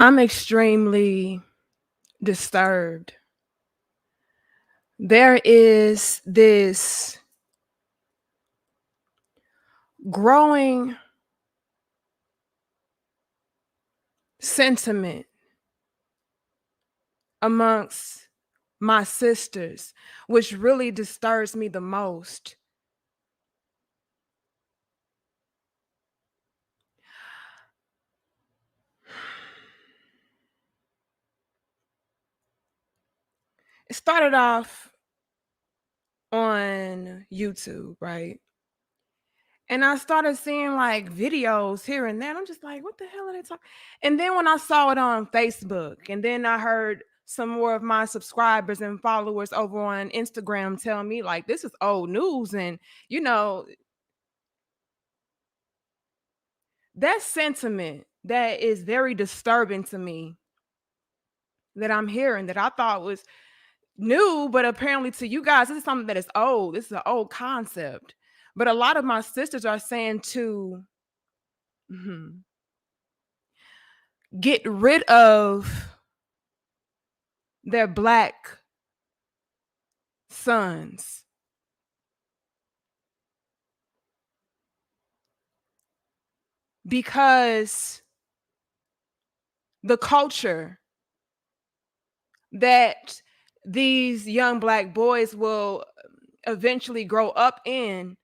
I'm extremely disturbed. There is this growing sentiment amongst my sisters, which really disturbs me the most. It started off on YouTube, right? And I started seeing like videos here and there. And I'm just like, what the hell are they talking? And then when I saw it on Facebook, and then I heard some more of my subscribers and followers over on Instagram tell me, like, this is old news. And, you know, that sentiment that is very disturbing to me that I'm hearing that I thought was new, but apparently to you guys, this is something that is old. This is an old concept. But a lot of my sisters are saying to get rid of their black sons because the culture that these young black boys will eventually grow up in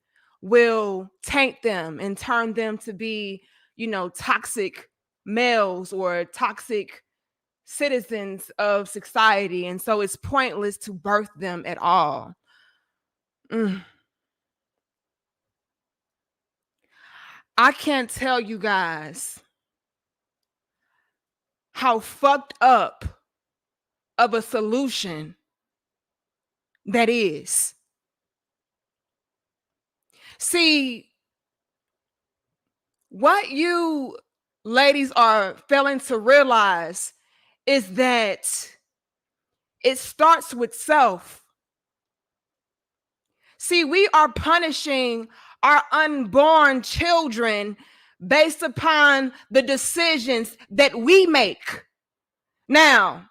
will taint them and turn them to be, toxic males or toxic citizens of society. And so it's pointless to birth them at all. Mm. I can't tell you guys how fucked up of a solution that is. See, what you ladies are failing to realize is that it starts with self. See, we are punishing our unborn children based upon the decisions that we make. Now,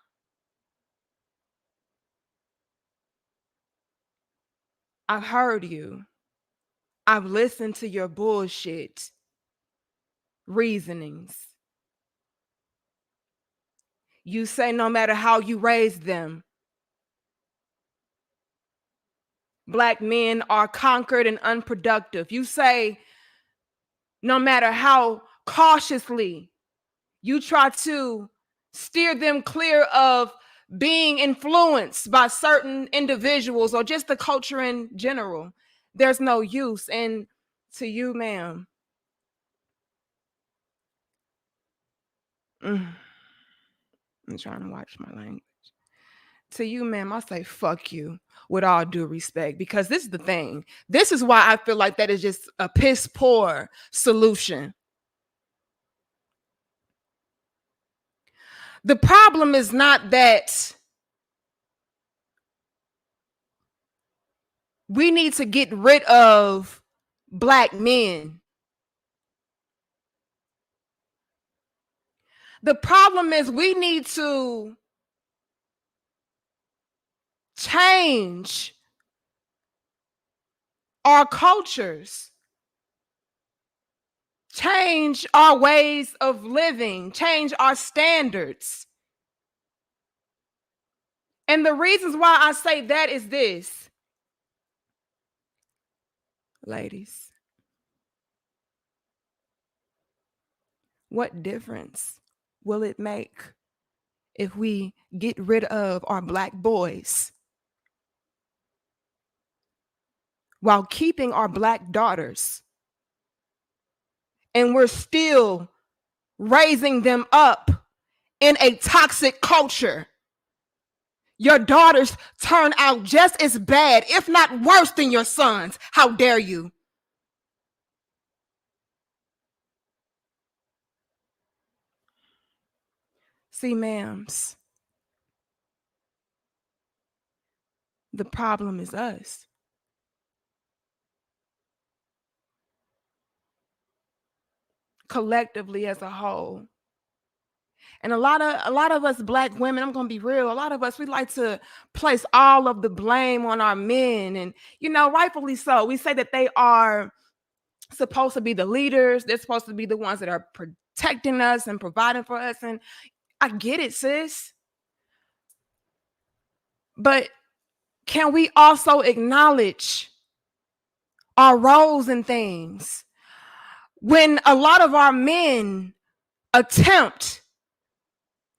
I've heard you. I've listened to your bullshit reasonings. You say no matter how you raise them, black men are conquered and unproductive. You say no matter how cautiously you try to steer them clear of being influenced by certain individuals or just the culture in general, there's no use. And to you, ma'am, I'm trying to watch my language. To you, ma'am, I say fuck you with all due respect, because this is the thing. This is why I feel like that is just a piss poor solution. The problem is not that we need to get rid of black men. The problem is we need to change our cultures, change our ways of living, change our standards. And the reasons why I say that is this, ladies. What difference will it make if we get rid of our black boys while keeping our black daughters, and we're still raising them up in a toxic culture? Your daughters turn out just as bad, if not worse, than your sons. How dare you? See, ma'ams, the problem is us. Collectively as a whole. And a lot of us black women, I'm gonna be real, a lot of us we like to place all of the blame on our men. And rightfully so. We say that they are supposed to be the leaders, they're supposed to be the ones that are protecting us and providing for us. And I get it, sis. But can we also acknowledge our roles and things when a lot of our men attempt,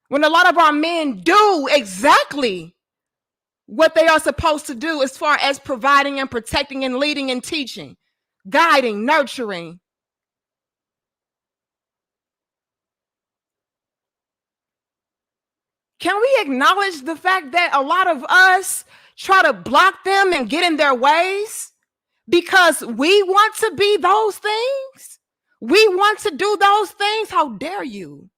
when a lot of our men do exactly what they are supposed to do as far as providing and protecting and leading and teaching, guiding, nurturing? Can we acknowledge the fact that a lot of us try to block them and get in their ways because we want to be those things? We want to do those things? How dare you?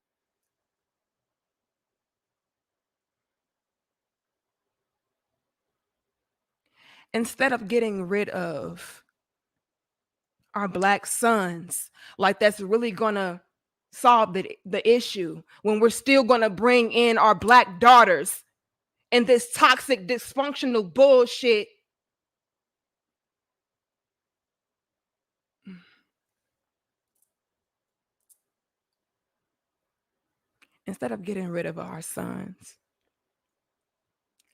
Instead of getting rid of our black sons, like that's really gonna solve the issue, when we're still gonna bring in our black daughters and this toxic, dysfunctional bullshit. Instead of getting rid of our sons,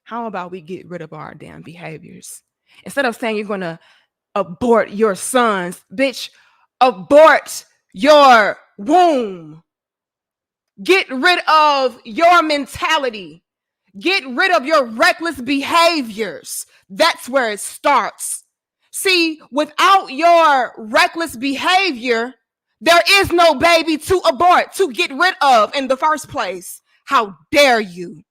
how about we get rid of our damn behaviors? Instead of saying you're gonna abort your sons, bitch, abort your womb. Get rid of your mentality. Get rid of your reckless behaviors. That's where it starts. See, without your reckless behavior, there is no baby to abort, to get rid of in the first place. How dare you?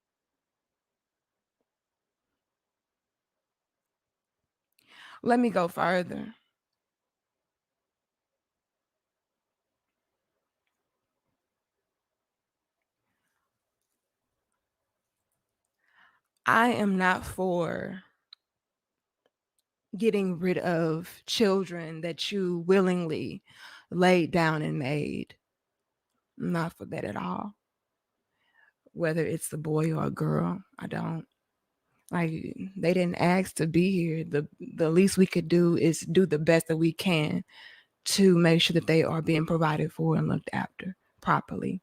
Let me go further. I am not for getting rid of children that you willingly laid down and made. I'm not for that at all. Whether it's a boy or a girl, I don't. Like, they didn't ask to be here. The least we could do is do the best that we can to make sure that they are being provided for and looked after properly.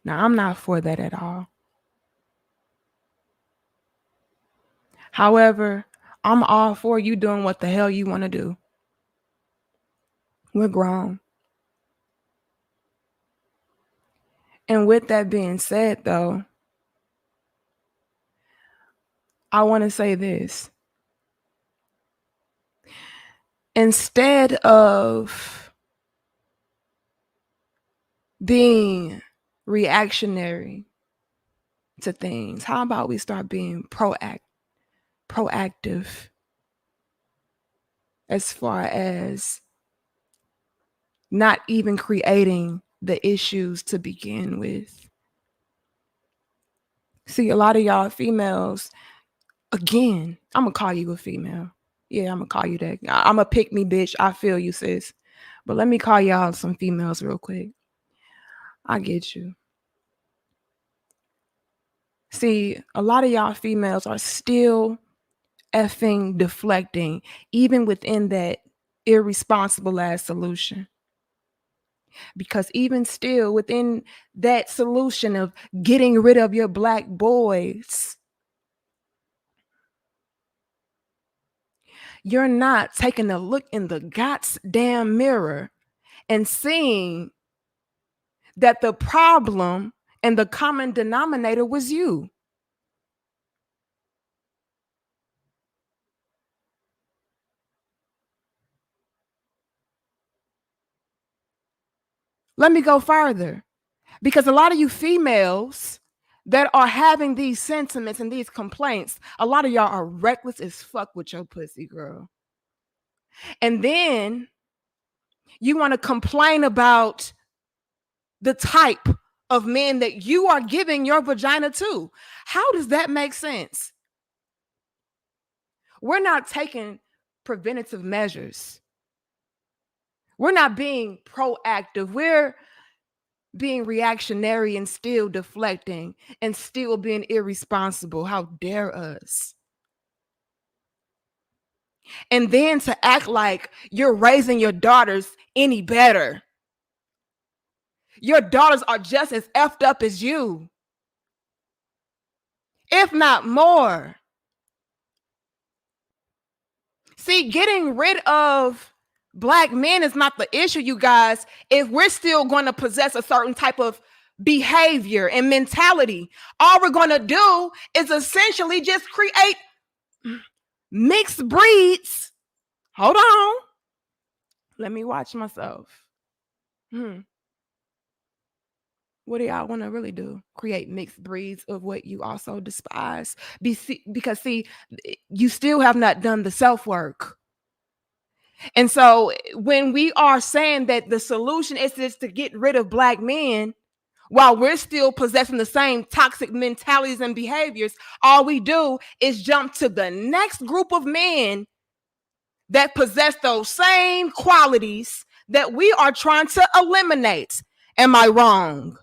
Now, I'm not for that at all. However, I'm all for you doing what the hell you want to do. We're grown. And with that being said, though, I want to say this. Instead of being reactionary to things, how about we start being proactive as far as not even creating the issues to begin with? See, a lot of y'all females, again, I'm gonna call you a female. Yeah, I'm gonna call you that. I'm a pick me bitch. I feel you, sis. But let me call y'all some females real quick. I get you. See, a lot of y'all females are still effing deflecting, even within that irresponsible ass solution. Because even still, within that solution of getting rid of your black boys, you're not taking a look in the goddamn mirror and seeing that the problem and the common denominator was you. Let me go further. Because a lot of you females that are having these sentiments and these complaints, a lot of y'all are reckless as fuck with your pussy, girl. And then you want to complain about the type of men that you are giving your vagina to. How does that make sense? We're not taking preventative measures. We're not being proactive. We're being reactionary and still deflecting and still being irresponsible. How dare us? And then to act like you're raising your daughters any better. Your daughters are just as effed up as you, if not more. See, getting rid of Black men is not the issue, you guys, if we're still going to possess a certain type of behavior and mentality. All we're going to do is essentially just create mixed breeds. Hold on. Let me watch myself. What do y'all want to really do? Create mixed breeds of what you also despise? Because, see, you still have not done the self-work. And so when we are saying that the solution is just to get rid of Black men, while we're still possessing the same toxic mentalities and behaviors, all we do is jump to the next group of men that possess those same qualities that we are trying to eliminate. Am I wrong?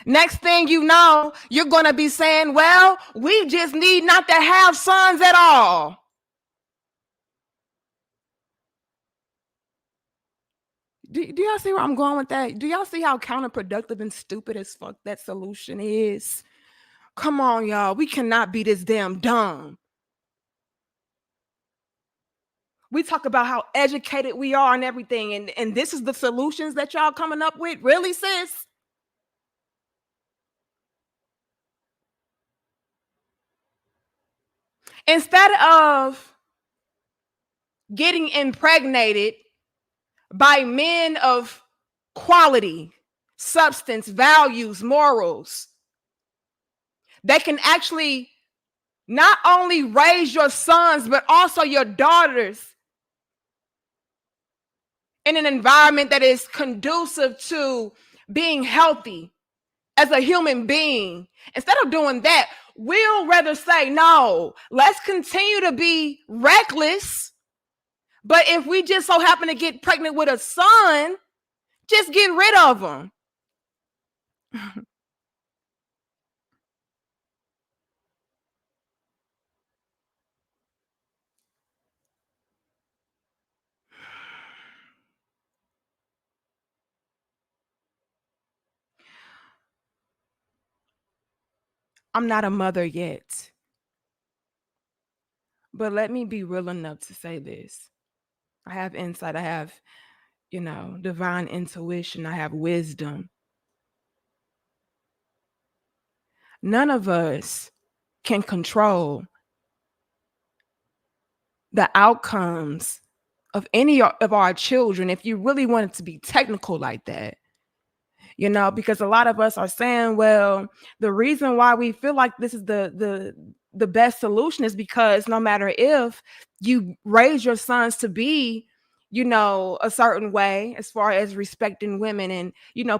Next thing you know, you're going to be saying, well, we just need not to have sons at all. Do y'all see where I'm going with that? Do y'all see how counterproductive and stupid as fuck that solution is? Come on, y'all. We cannot be this damn dumb. We talk about how educated we are and everything, and this is the solutions that y'all coming up with? Really, sis? Instead of getting impregnated by men of quality, substance, values, morals, that can actually not only raise your sons, but also your daughters in an environment that is conducive to being healthy as a human being. Instead of doing that, we'll rather say, no, let's continue to be reckless. But if we just so happen to get pregnant with a son, just get rid of them. I'm not a mother yet. But let me be real enough to say this. I have insight. I have, divine intuition. I have wisdom. None of us can control the outcomes of any of our children, if you really wanted to be technical like that. Because a lot of us are saying, well, the reason why we feel like this is the best solution is because no matter if you raise your sons to be, a certain way as far as respecting women and,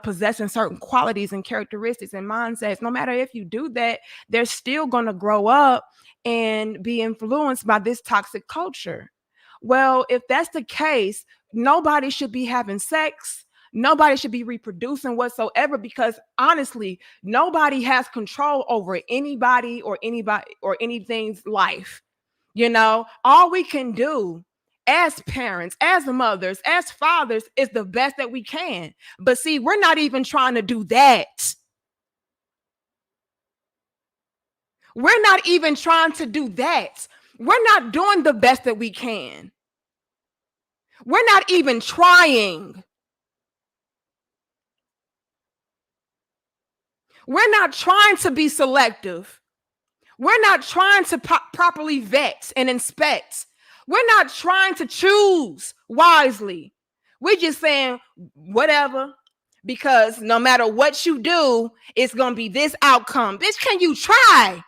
possessing certain qualities and characteristics and mindsets, no matter if you do that, they're still going to grow up and be influenced by this toxic culture. Well, if that's the case, nobody should be having sex. Nobody should be reproducing whatsoever, because honestly, nobody has control over anybody or anything's life. All we can do as parents, as mothers, as fathers is the best that we can. But see, we're not even trying to do that. We're not even trying to do that. We're not doing the best that we can. We're not even trying. We're not trying to be selective. We're not trying to properly vet and inspect. We're not trying to choose wisely. We're just saying whatever, because no matter what you do, it's going to be this outcome. Bitch, can you try?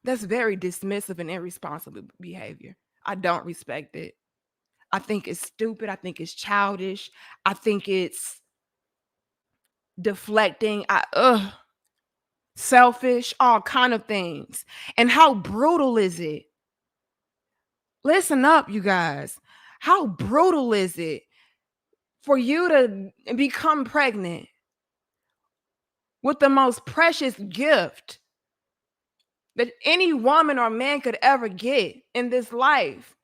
That's very dismissive and irresponsible behavior. I don't respect it. I think it's stupid. I think it's childish. I think it's deflecting. Selfish, all kind of things. And how brutal is it Listen up, you guys. How brutal is it for you to become pregnant with the most precious gift that any woman or man could ever get in this life?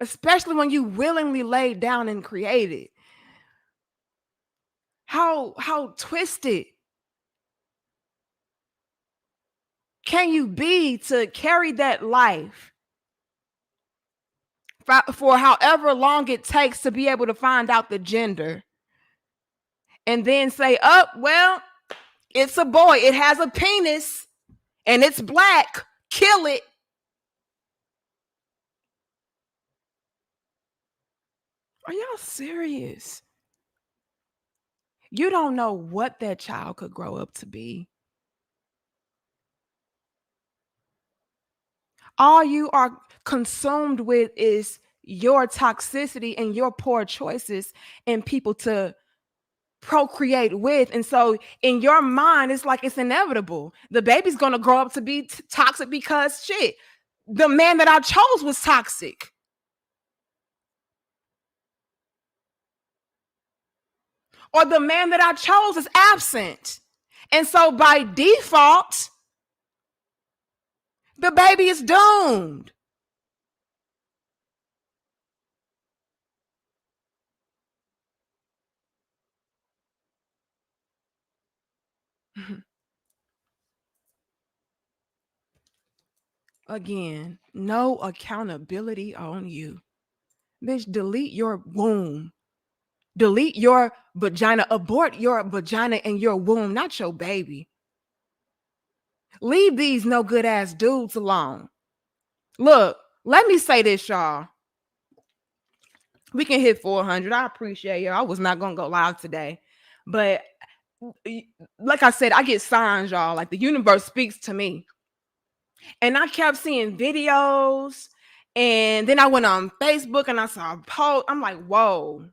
Especially when you willingly laid down and created. How twisted can you be to carry that life for however long it takes to be able to find out the gender and then say, oh, well, it's a boy, it has a penis and it's black, kill it. Are y'all serious? You don't know what that child could grow up to be. All you are consumed with is your toxicity and your poor choices and people to procreate with. And so in your mind, it's like it's inevitable. The baby's going to grow up to be toxic because shit, the man that I chose was toxic. Or the man that I chose is absent. And so by default, the baby is doomed. Again, no accountability on you. Bitch, delete your womb. Delete your vagina. Abort your vagina and your womb, not your baby. Leave these no good ass dudes alone. Look, let me say this, y'all. We can hit 400. I appreciate y'all. I was not going to go live today. But like I said, I get signs, y'all. Like the universe speaks to me. And I kept seeing videos. And then I went on Facebook and I saw a post. I'm like, whoa.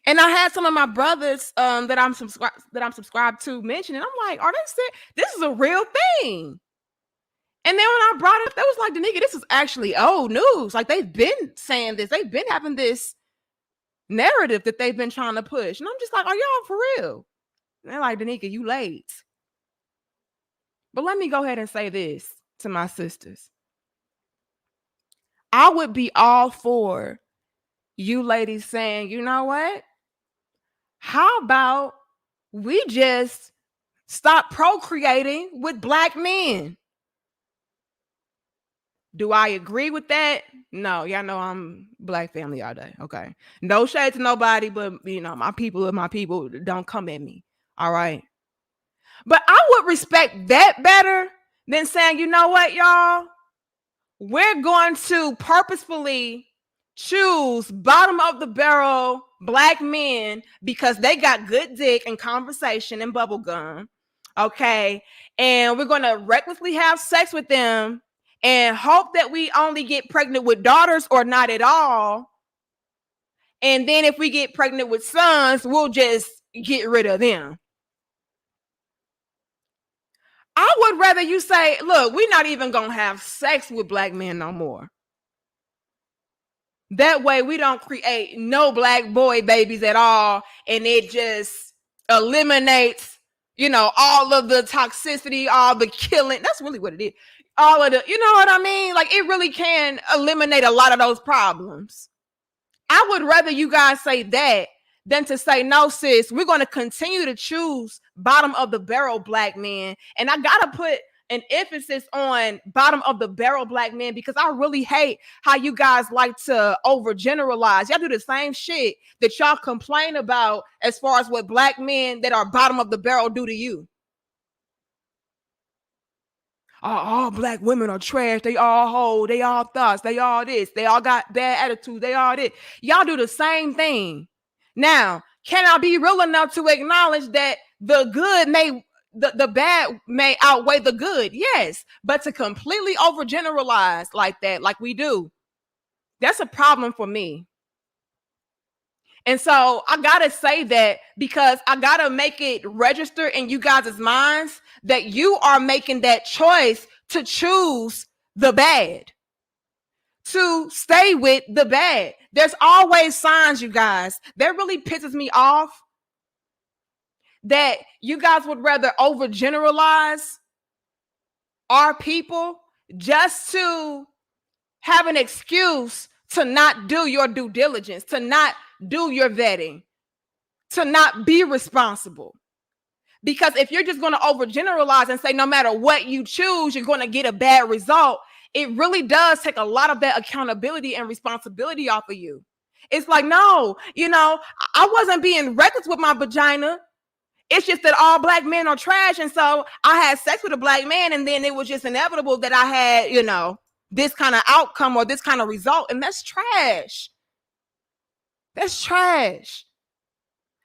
And I had some of my brothers that I'm subscribed to mention, and I'm like, are they sick? This is a real thing. And then when I brought it up, they was like, Danica, this is actually old news. Like they've been saying this. They've been having this narrative that they've been trying to push. And I'm just like, are y'all for real? And they're like, Danica, you late. But let me go ahead and say this to my sisters. I would be all for you ladies saying, you know what? How about we just stop procreating with black men? Do I agree with that? No, y'all know I'm black family all day. Okay. No shade to nobody, but you know, my people are my people. Don't come at me. All right. But I would respect that better than saying, you know what, y'all? We're going to purposefully choose bottom of the barrel black men because they got good dick and conversation and bubble gum. Okay. And we're going to recklessly have sex with them and hope that we only get pregnant with daughters or not at all. And then if we get pregnant with sons, we'll just get rid of them. I would rather you say, look, we're not even going to have sex with black men no more. That way we don't create no black boy babies at all. And it just eliminates, you know, all of the toxicity, all the killing. That's really what it is. All of the, you know what I mean? Like it really can eliminate a lot of those problems. I would rather you guys say that than to say, no, sis, we're going to continue to choose bottom of the barrel black men. And I got to put an emphasis on bottom of the barrel black men because I really hate how you guys like to overgeneralize. Y'all do the same shit that y'all complain about as far as what black men that are bottom of the barrel do to you. All black women are trash. They all hold. They all thoughts. They all this. They all got bad attitude. They all this. Y'all do the same thing. Now, can I be real enough to acknowledge that the good may, the bad may outweigh the good? Yes. But to completely overgeneralize like that, like we do, that's a problem for me. And so I got to say that because I got to make it register in you guys' minds that you are making that choice to choose the bad, to stay with the bad. There's always signs, you guys. That really pisses me off that you guys would rather overgeneralize our people just to have an excuse to not do your due diligence, to not do your vetting, to not be responsible. Because if you're just going to overgeneralize and say no matter what you choose, you're going to get a bad result, it really does take a lot of that accountability and responsibility off of you. It's like, no, I wasn't being reckless with my vagina. It's just that all black men are trash. And so I had sex with a black man, and then it was just inevitable that I had, this kind of outcome or this kind of result. And that's trash. That's trash.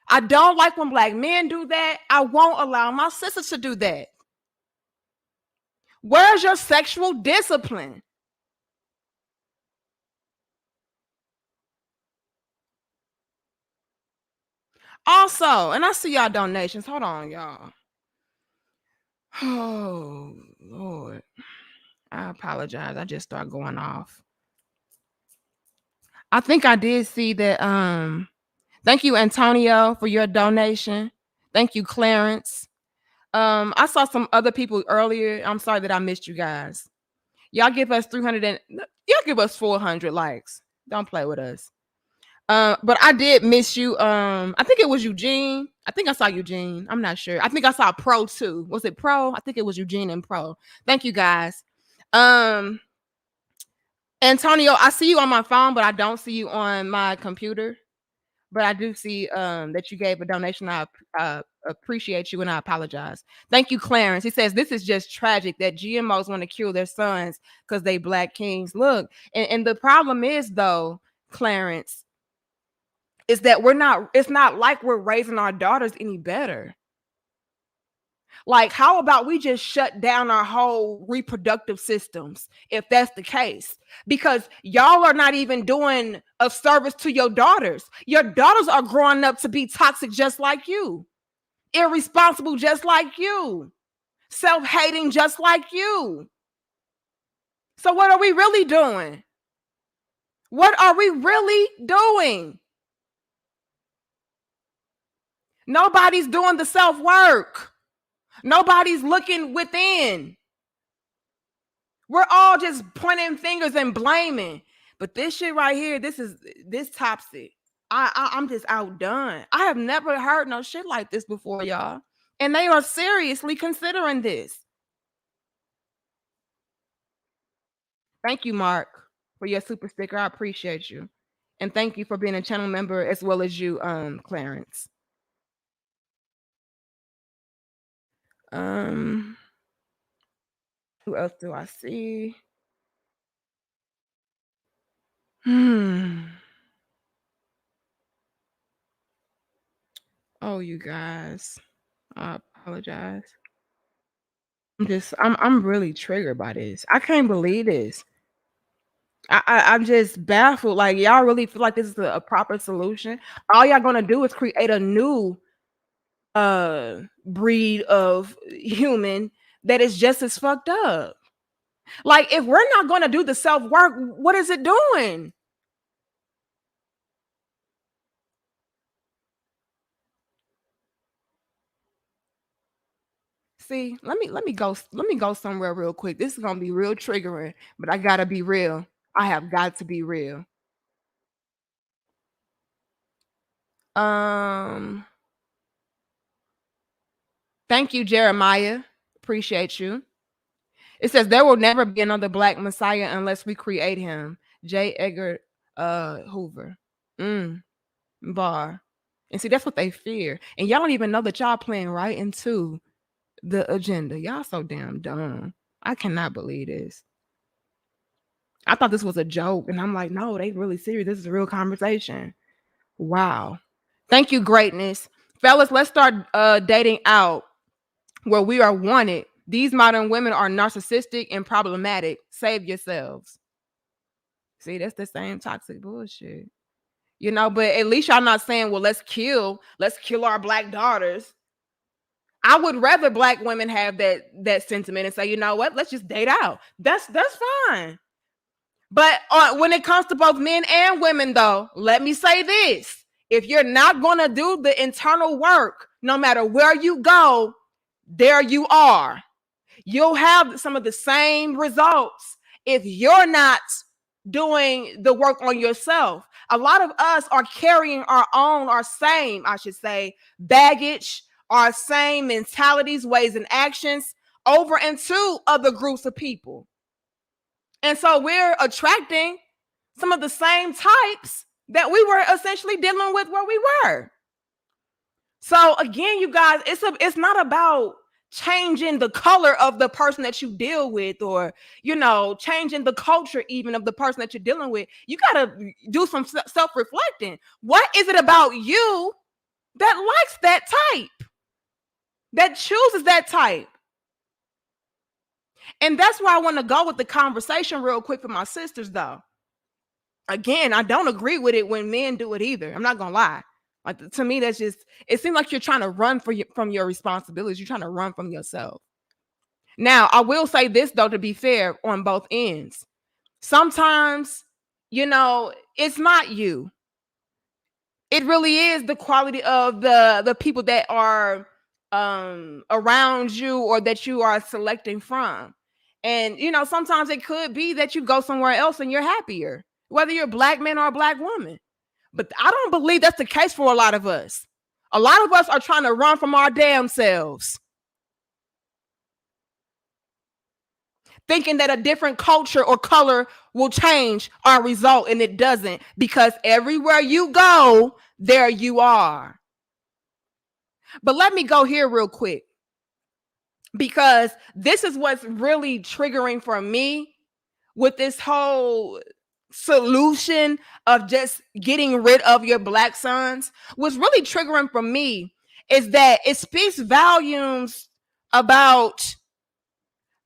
I don't like when black men do that. I won't allow my sisters to do that. Where's your sexual discipline? Also, and I see y'all donations. Hold on, y'all. Oh, Lord. I apologize. I just start going off. I think I did see that. Thank you, Antonio, for your donation. Thank you, Clarence. I saw some other people earlier. I'm sorry that I missed you guys. Y'all give us 300 and y'all give us 400 likes. Don't play with us. But I did miss you. I think it was Eugene. I think I saw Eugene. I'm not sure. I think I saw Pro too. Was it Pro? I think it was Eugene and Pro. Thank you guys. Antonio, I see you on my phone, but I don't see you on my computer. But I do see that you gave a donation. I appreciate you, and I apologize. Thank you, Clarence. He says this is just tragic that GMOs want to kill their sons because they black kings. Look, and the problem is though, Clarence, is that it's not like we're raising our daughters any better. Like, how about we just shut down our whole reproductive systems if that's the case? Because y'all are not even doing a service to your daughters. Your daughters are growing up to be toxic just like you, irresponsible just like you, self-hating just like you. So what are we really doing? What are we really doing? Nobody's doing the self-work. Nobody's looking within. We're all just pointing fingers and blaming. But this shit right here, this tops it. I'm just outdone. I have never heard no shit like this before, y'all. And they are seriously considering this. Thank you, Mark, for your super sticker. I appreciate you. And thank you for being a channel member as well as you, Clarence. Who else do I see? Oh, you guys. I apologize. I'm really triggered by this. I can't believe this. I'm just baffled. Like, y'all really feel like this is a proper solution? All y'all gonna do is create a new breed of human that is just as fucked up. Like, if we're not gonna do the self-work, what is it doing? See, let me go somewhere real quick. This is gonna be real triggering, but I gotta be real. I have got to be real. Thank you, Jeremiah. Appreciate you. It says there will never be another black messiah unless we create him. J. Edgar Hoover. Bar. And see, that's what they fear. And y'all don't even know that y'all playing right into the agenda. Y'all so damn dumb. I cannot believe this. I thought this was a joke, and I'm like, no, they really serious. This is a real conversation. Wow. Thank you, greatness. Fellas, let's start dating out where we are wanted. These modern women are narcissistic and problematic. Save yourselves. See, that's the same toxic bullshit. But at least y'all not saying, well, let's kill our black daughters. I would rather black women have that sentiment and say, you know what, let's just date out. That's fine. But when it comes to both men and women, though, let me say this: if you're not gonna do the internal work, no matter where you go, there you are. You'll have some of the same results if you're not doing the work on yourself. A lot of us are carrying our same, I should say, baggage, our same mentalities, ways, and actions over into other groups of people. And so we're attracting some of the same types that we were essentially dealing with where we were. So again, you guys, it's not about changing the color of the person that you deal with, or changing the culture even of the person that you're dealing with. You got to do some self-reflecting. What is it about you that likes that type, that chooses that type? And that's why I want to go with the conversation real quick for my sisters, though. Again, I don't agree with it when men do it either. I'm not gonna lie. Like, to me, that's just, it seems like you're trying to run from your responsibilities. You're trying to run from yourself. Now, I will say this, though, to be fair on both ends. Sometimes, it's not you. It really is the quality of the people that are around you or that you are selecting from. And, sometimes it could be that you go somewhere else and you're happier, whether you're a black man or a black woman. But I don't believe that's the case for a lot of us. A lot of us are trying to run from our damn selves, thinking that a different culture or color will change our result, and it doesn't, because everywhere you go, there you are. But let me go here real quick, because this is what's really triggering for me with this whole solution of just getting rid of your black sons. What's really triggering for me is that it speaks volumes about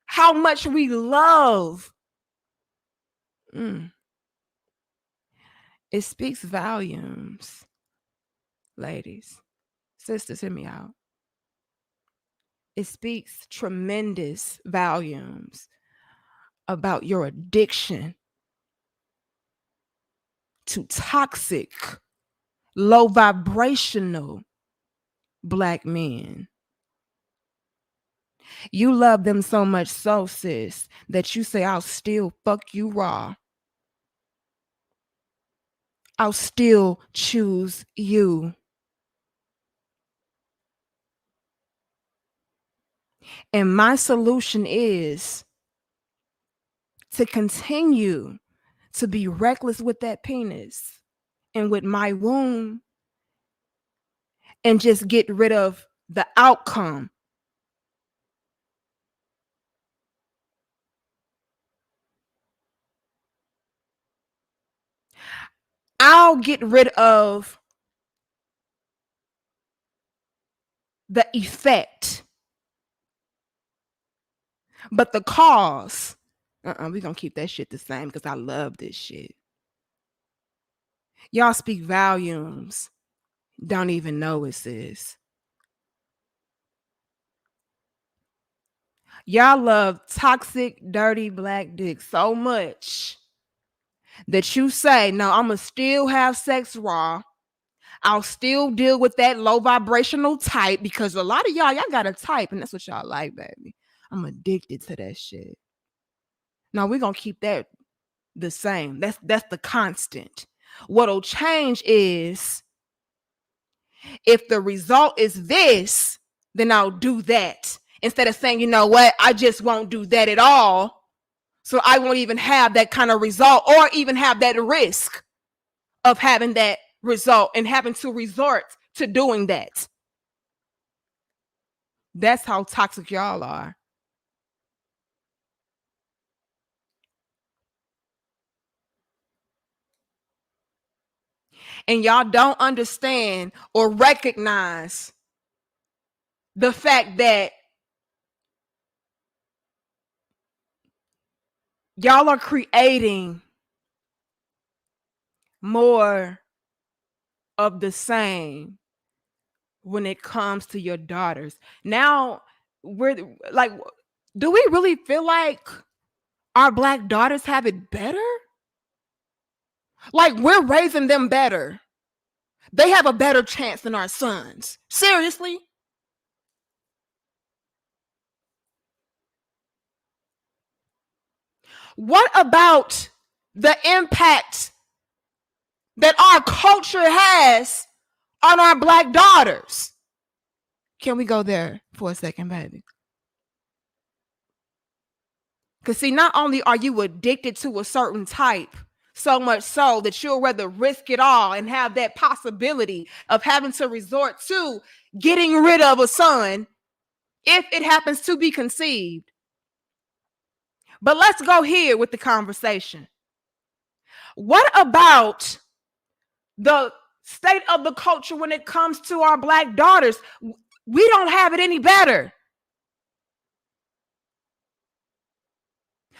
how much we love. It speaks volumes, ladies, sisters, hear me out. It speaks tremendous volumes about your addiction to toxic, low vibrational black men. You love them so much so, sis, that you say, I'll still fuck you raw. I'll still choose you. And my solution is to continue to be reckless with that penis and with my womb, and just get rid of the outcome. I'll get rid of the effect, but the cause, we're gonna keep that shit the same, because I love this shit. Y'all speak volumes. Don't even know it, sis. Y'all love toxic, dirty black dick so much that you say, no, I'm gonna still have sex raw. I'll still deal with that low vibrational type, because a lot of y'all got a type, and that's what y'all like, baby. I'm addicted to that shit. No, we're gonna keep that the same. That's the constant. What'll change is, if the result is this, then I'll do that. Instead of saying, you know what, I just won't do that at all. So I won't even have that kind of result, or even have that risk of having that result and having to resort to doing that. That's how toxic y'all are. And y'all don't understand or recognize the fact that y'all are creating more of the same when it comes to your daughters. Now, we're like, do we really feel like our Black daughters have it better? Like, we're raising them better. They have a better chance than our sons. Seriously? What about the impact that our culture has on our Black daughters? Can we go there for a second, baby? Because, see, not only are you addicted to a certain type, so much so that you'll rather risk it all and have that possibility of having to resort to getting rid of a son if it happens to be conceived. But let's go here with the conversation. What about the state of the culture when it comes to our Black daughters? We don't have it any better.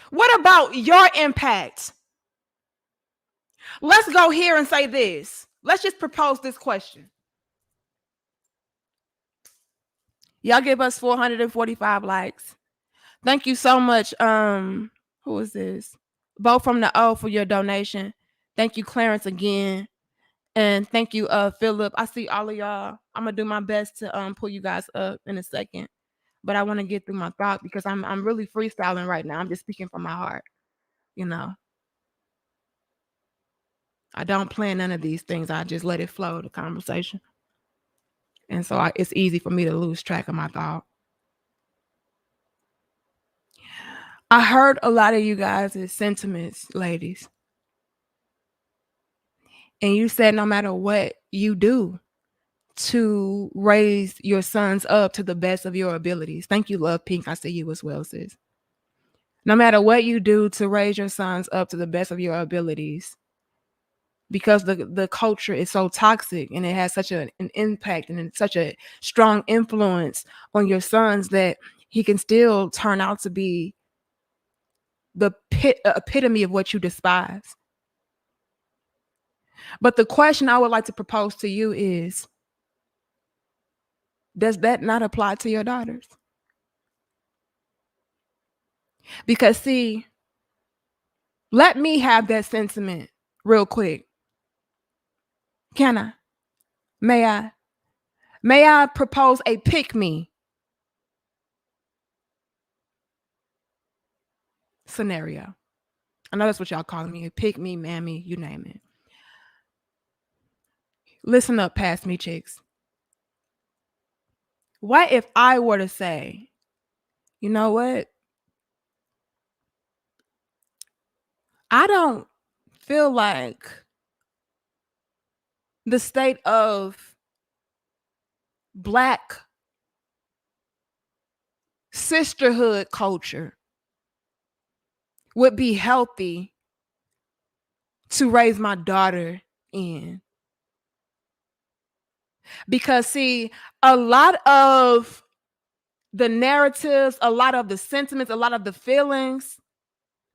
What about your impact? Let's go here and say this. Let's just propose this question. Y'all give us 445 likes. Thank you so much. Who is this? Vote from the O for your donation. Thank you, Clarence, again. And thank you, Philip. I see all of y'all. I'm gonna do my best to pull you guys up in a second. But I want to get through my thought because I'm really freestyling right now. I'm just speaking from my heart, you know. I don't plan none of these things. I just let it flow, the conversation. And so it's easy for me to lose track of my thought. I heard a lot of you guys' sentiments, ladies. And you said no matter what you do to raise your sons up to the best of your abilities. Thank you, Love Pink. I see you as well, sis. No matter what you do to raise your sons up to the best of your abilities, because the culture is so toxic and it has such an impact and such a strong influence on your sons that he can still turn out to be the epitome of what you despise. But the question I would like to propose to you is, does that not apply to your daughters? Because, see, let me have that sentiment real quick. Can I? May I? May I propose a pick me scenario? I know that's what y'all calling me. Pick me, mammy, you name it. Listen up, past me chicks. What if I were to say, you know what? I don't feel like the state of Black sisterhood culture would be healthy to raise my daughter in. Because, see, a lot of the narratives, a lot of the sentiments, a lot of the feelings,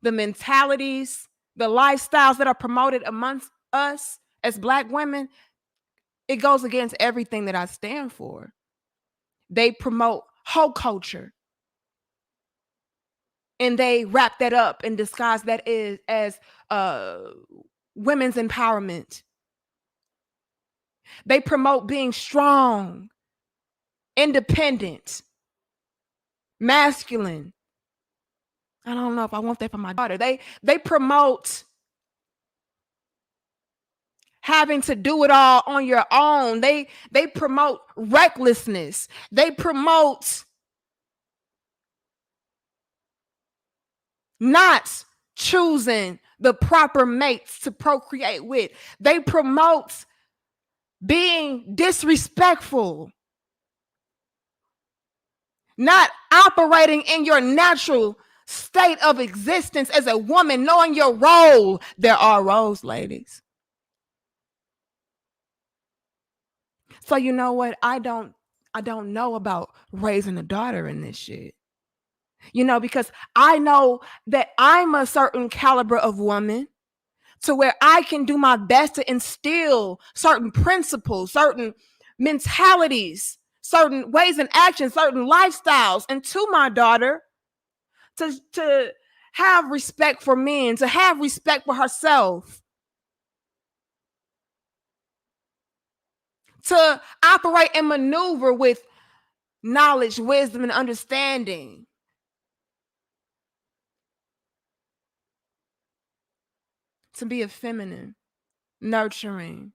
the mentalities, the lifestyles that are promoted amongst us as Black women, it goes against everything that I stand for. They promote hoe culture. And they wrap that up and disguise that as women's empowerment. They promote being strong, independent, masculine. I don't know if I want that for my daughter. They promote having to do it all on your own. They promote recklessness. They promote not choosing the proper mates to procreate with. They promote being disrespectful, not operating in your natural state of existence as a woman, knowing your role. There are roles, ladies. So you know what? I don't know about raising a daughter in this shit. You know, because I know that I'm a certain caliber of woman to where I can do my best to instill certain principles, certain mentalities, certain ways and actions, certain lifestyles into my daughter to have respect for men, to have respect for herself, to operate and maneuver with knowledge, wisdom, and understanding. To be a feminine, nurturing,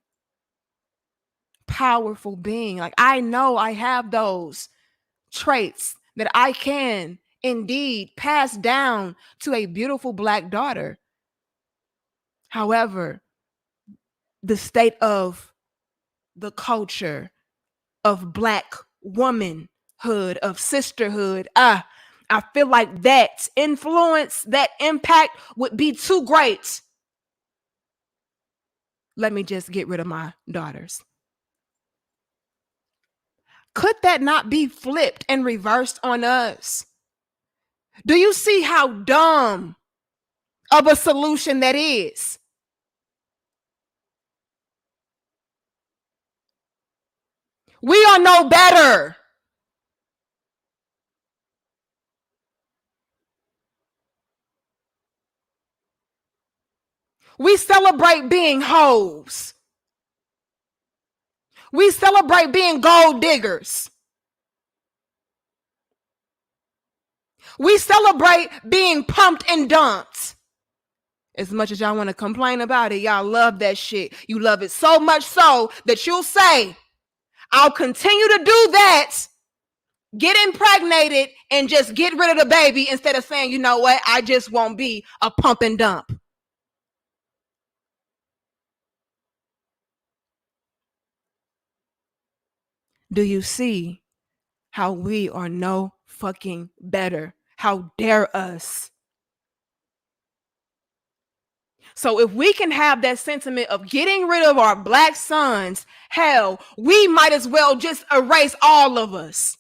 powerful being. Like, I know I have those traits that I can indeed pass down to a beautiful Black daughter. However, the state of the culture of Black womanhood, of sisterhood, I feel like that influence, that impact would be too great. Let me just get rid of my daughters. Could that not be flipped and reversed on us? Do you see how dumb of a solution that is? We are no better. We celebrate being hoes. We celebrate being gold diggers. We celebrate being pumped and dumped. As much as y'all want to complain about it, y'all love that shit. You love it so much so that you'll say, I'll continue to do that, get impregnated, and just get rid of the baby instead of saying, you know what, I just won't be a pump and dump. Do you see how we are no fucking better? How dare us? So if we can have that sentiment of getting rid of our Black sons, hell, we might as well just erase all of us.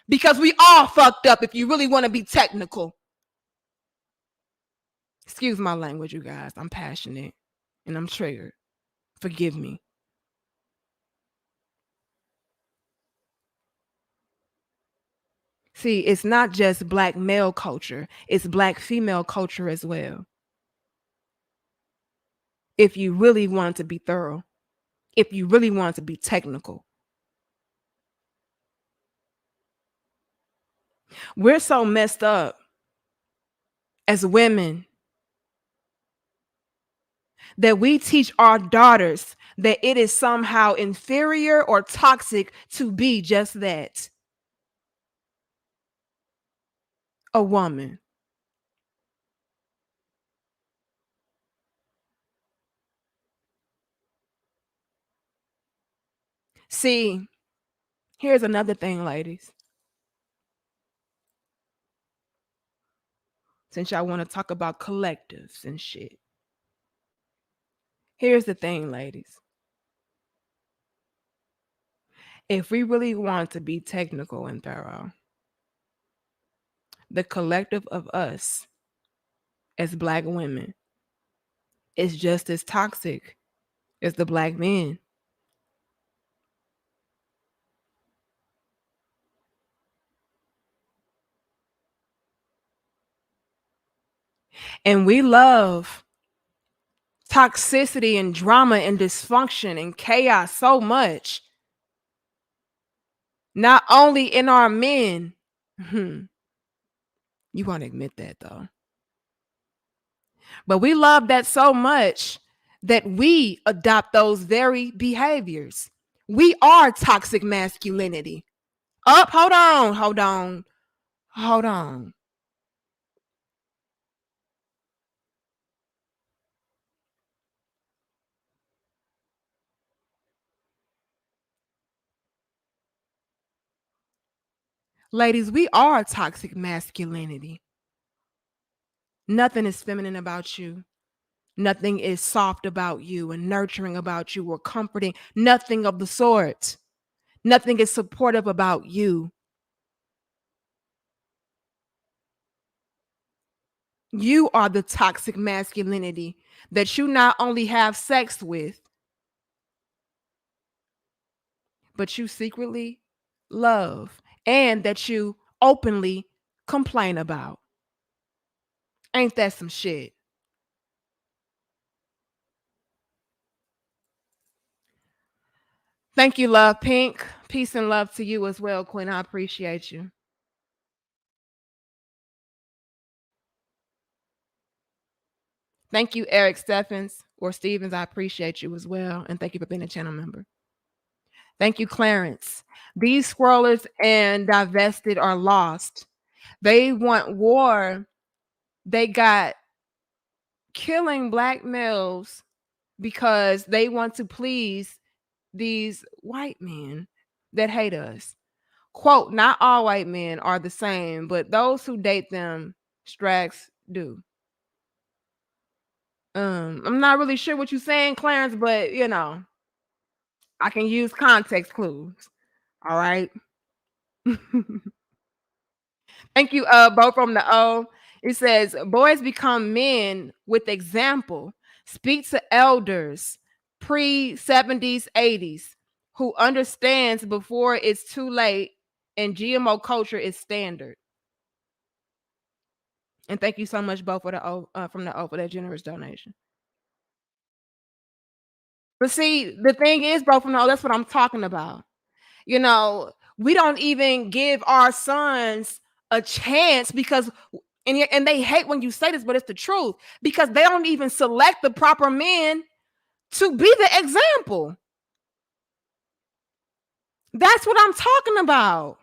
Because we all fucked up if you really want to be technical. Excuse my language, you guys. I'm passionate and I'm triggered. Forgive me. See, it's not just Black male culture, it's Black female culture as well. If you really want to be thorough, if you really want to be technical. We're so messed up as women that we teach our daughters that it is somehow inferior or toxic to be just that, a woman. See, here's another thing, ladies. Since y'all want to talk about collectives and shit. Here's the thing, ladies. If we really want to be technical and thorough, the collective of us as Black women is just as toxic as the Black men. And we love toxicity and drama and dysfunction and chaos so much. Not only in our men. You want to admit that though. But we love that so much that we adopt those very behaviors. We are toxic masculinity. Hold on. Ladies, we are toxic masculinity. Nothing is feminine about you. Nothing is soft about you and nurturing about you or comforting. Nothing of the sort. Nothing is supportive about you. You are the toxic masculinity that you not only have sex with, but you secretly love and that you openly complain about. Ain't that some shit? Thank you, Love Pink. Peace and love to you as well, Queen. I appreciate you. Thank you, Eric Steffens or Stevens. I appreciate you as well. And thank you for being a channel member. Thank you, Clarence. These scrollers and divested are lost. They want war. They got killing black males because they want to please these white men that hate us. Quote, not all white men are the same, but those who date them, Strax, do. I'm not really sure what you're saying, Clarence, but I can use context clues. All right. Thank you, Bo from the O. It says, boys become men with example. Speak to elders pre-70s, 80s who understands before it's too late and GMO culture is standard. And thank you so much, Bo, for the O from the O for that generous donation. But see, the thing is, bro, from the O, that's what I'm talking about. We don't even give our sons a chance because and they hate when you say this, but it's the truth, because they don't even select the proper men to be the example. That's what I'm talking about.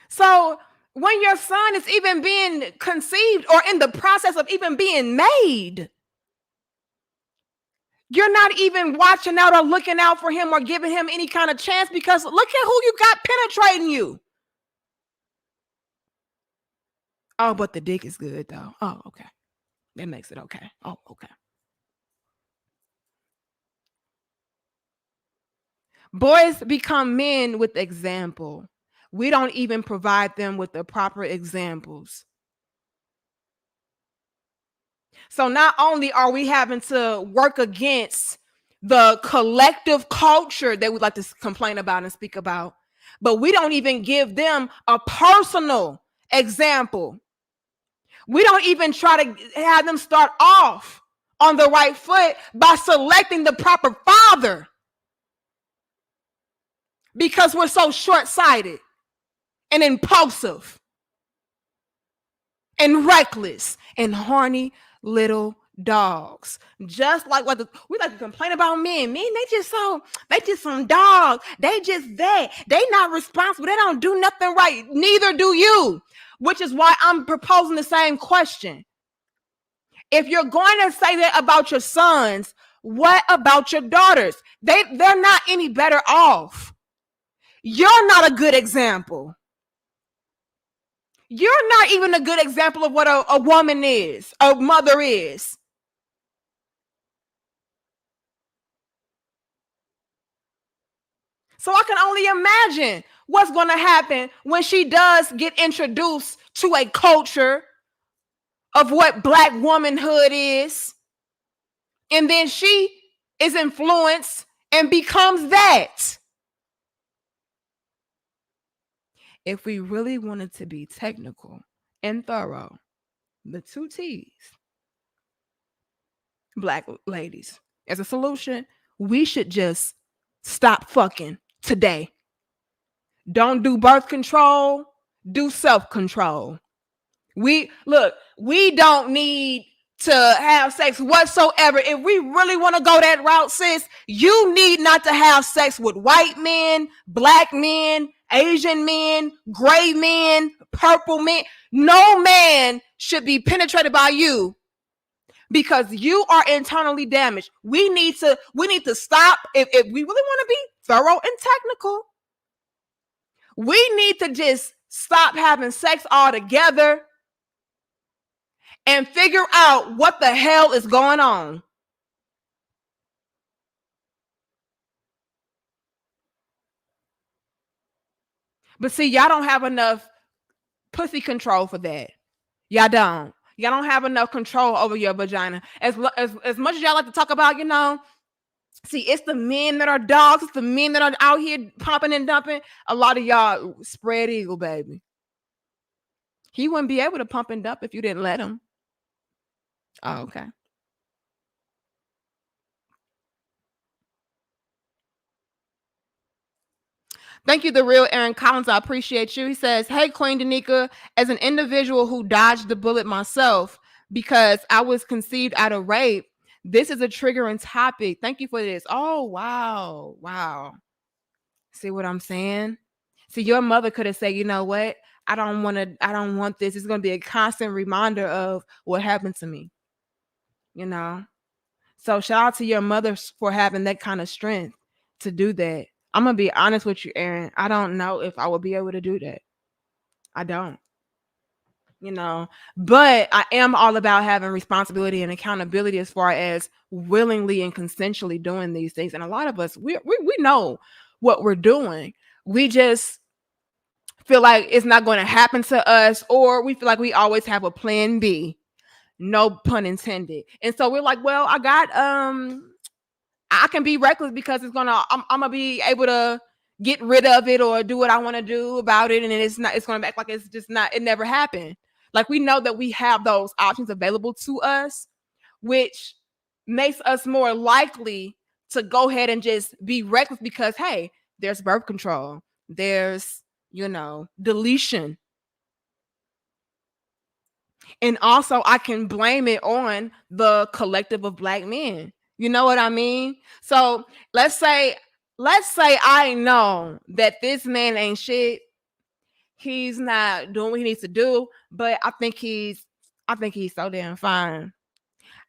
So when your son is even being conceived or in the process of even being made, you're not even watching out or looking out for him or giving him any kind of chance, because look at who you got penetrating you. Oh, but the dick is good though. Oh, okay. That makes it okay. Oh, okay. Boys become men with example. We don't even provide them with the proper examples. So not only are we having to work against the collective culture that we like to complain about and speak about, but we don't even give them a personal example. We don't even try to have them start off on the right foot by selecting the proper father, because we're so short-sighted and impulsive and reckless and horny little dogs. Just like what we like to complain about men. Men, they just some dogs. They just that. They not responsible. They don't do nothing right. Neither do you. Which is why I'm proposing the same question. If you're going to say that about your sons, what about your daughters? They're not any better off. You're not a good example. You're not even a good example of what a woman is, a mother is. So I can only imagine what's going to happen when she does get introduced to a culture of what black womanhood is. And then she is influenced and becomes that. If we really wanted to be technical and thorough, the two T's, black ladies, as a solution, we should just stop fucking today. Don't do birth control, do self-control. We don't need to have sex whatsoever. If we really want to go that route, sis, you need not to have sex with white men, black men, Asian men, gray men, purple men. No man should be penetrated by you because you are internally damaged. We need to stop. If we really want to be thorough and technical, we need to just stop having sex altogether and figure out what the hell is going on. But see, y'all don't have enough pussy control for that. Y'all don't. Y'all don't have enough control over your vagina. As much as y'all like to talk about, see, it's the men that are dogs. It's the men that are out here pumping and dumping. A lot of y'all spread eagle, baby. He wouldn't be able to pump and dump if you didn't let him. Oh, okay. Thank you, the real Aaron Collins. I appreciate you. He says, "Hey, Queen Danica, as an individual who dodged the bullet myself because I was conceived out of rape, this is a triggering topic. Thank you for this." Oh, wow. Wow. See what I'm saying? See, your mother could have said, "You know what? I don't want this. It's going to be a constant reminder of what happened to me, you know?" So shout out to your mother for having that kind of strength to do that. I'm gonna be honest with you, Aaron. I don't know if I would be able to do that. I don't, you know. But I am all about having responsibility and accountability as far as willingly and consensually doing these things. And a lot of us, we know what we're doing. We just feel like it's not going to happen to us, or we feel like we always have a plan B. No pun intended. And so we're like, well, I can be reckless because I'm gonna be able to get rid of it or do what I want to do about it, and it's gonna act like it's just not, it never happened. Like, we know that we have those options available to us, which makes us more likely to go ahead and just be reckless because, hey, there's birth control, there's, deletion. And also, I can blame it on the collective of black men. You know what I mean? So let's say I know that this man ain't shit. He's not doing what he needs to do, but I think he's so damn fine.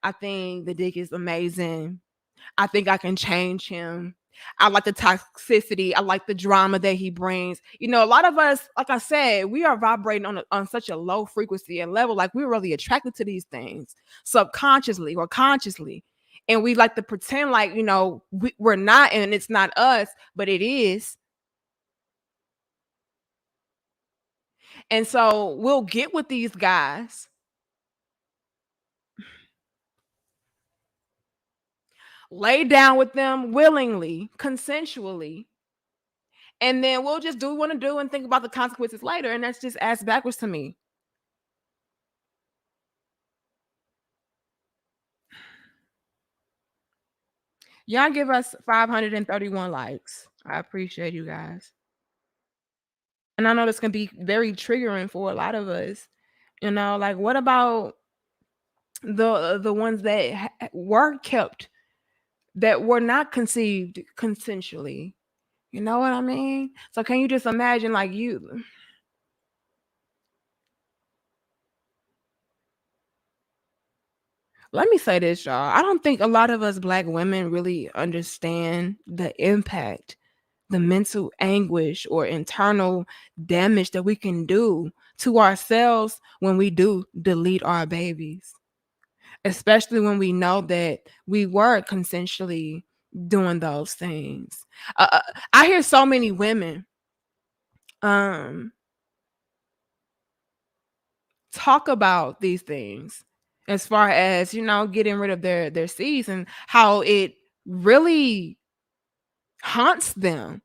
I think the dick is amazing. I think I can change him. I like the toxicity. I like the drama that he brings. A lot of us, like I said, we are vibrating on such a low frequency and level. Like, we're really attracted to these things subconsciously or consciously. And we like to pretend like, we're not, and it's not us, but it is. And so we'll get with these guys, lay down with them willingly, consensually, and then we'll just do what we want to do and think about the consequences later. And that's just ass backwards to me. Y'all give us 531 likes. I appreciate you guys. And I know this can be very triggering for a lot of us. Like, what about the ones that were kept, that were not conceived consensually? You know what I mean? So can you just imagine, like, let me say this, y'all. I don't think a lot of us black women really understand the impact, the mental anguish or internal damage that we can do to ourselves when we do delete our babies, especially when we know that we were consensually doing those things. I hear so many women um talk about these things as far as, getting rid of their seeds and how it really haunts them.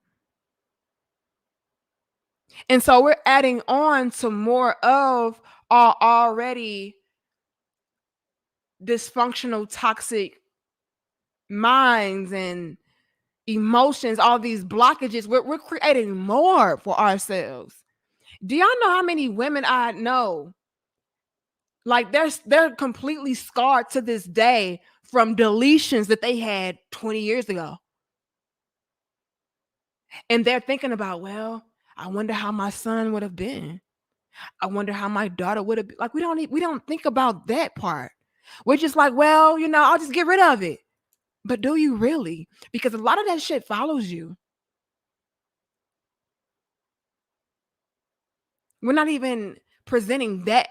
And so we're adding on to more of our already dysfunctional, toxic minds and emotions, all these blockages. We're creating more for ourselves. Do y'all know how many women I know? Like, they're completely scarred to this day from deletions that they had 20 years ago. And they're thinking about, well, I wonder how my son would have been. I wonder how my daughter would have been. Like, we don't think about that part. We're just like, well, I'll just get rid of it. But do you really? Because a lot of that shit follows you. We're not even presenting that